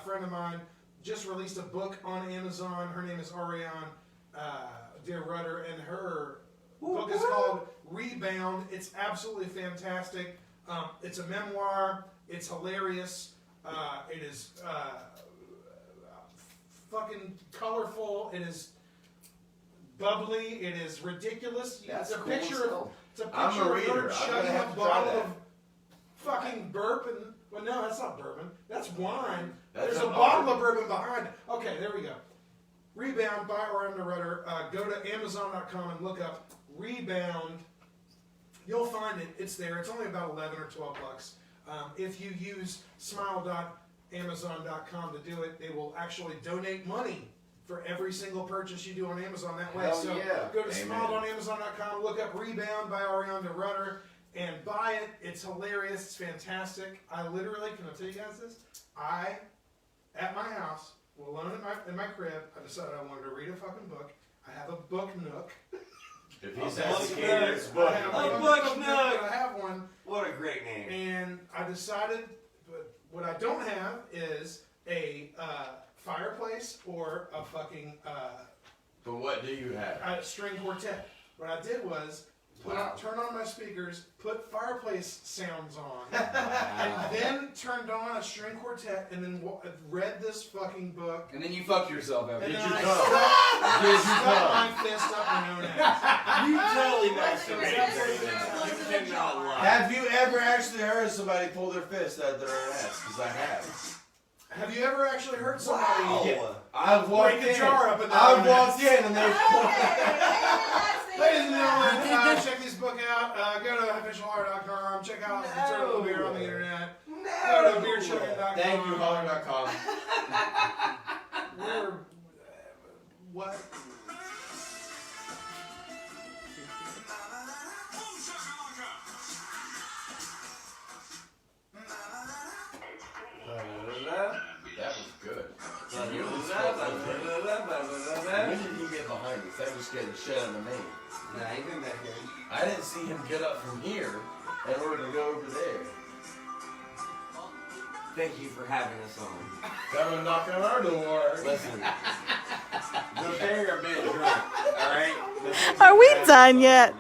friend of mine. Just released a book on Amazon. Her name is Ariane Dear Rudder, and her book is called Rebound. It's absolutely fantastic. It's a memoir. It's hilarious. It is fucking colorful. It is bubbly. It is ridiculous. That's it's a cool picture as of hell. it's a picture I'm a of reader. her I'm chugging gonna have a to try bottle that. of fucking bourbon. Well, no, that's not bourbon. That's wine. That's There's a not bottle bourbon. of bourbon behind it. Okay, there we go. Rebound by Orlando Rudder. Go to Amazon.com and look up Rebound. You'll find it. It's there. It's only about 11 or 12 bucks. If you use smile.amazon.com to do it, they will actually donate money for every single purchase you do on Amazon that way. Hell So yeah. go to Amen. smile.amazon.com, look up Rebound by Ariana Rudder, and buy it. It's hilarious. It's fantastic. I literally, can I tell you guys this? At my house, alone in my crib, I decided I wanted to read a fucking book. I have a book nook. If he's educated, it's book. I have A one book nook. nook. I have one. What a great name. And I decided, but what I don't have is a fireplace or a fucking But what do you have? A string quartet. What I did was turn on my speakers, put fireplace sounds on, and then turned on a string quartet, and then read this fucking book. And then you fucked yourself after. And Did then you I come? stuck my fist up my own ass. You totally masturbated during that. You cannot lie. Have you ever actually heard somebody pull their fist out their own ass? Because I have. Have you ever actually heard somebody? Wow. I've walked Break the in. jar up and I've down. walked in and they've pulled. Ladies and gentlemen, check this book out. Go to officialholler.com. Check out the Turtle Beer on the internet. Go to beerchugging.com. Thank you, Holler.com. We're what? That was good. When did he get behind us? That was getting shit out of me. Nah, he been back here. I didn't see him get up from here in order to go over there. Thank you for having us on. Come and knock on our door. Listen, the bear a bit drunk, alright? Are we done yet?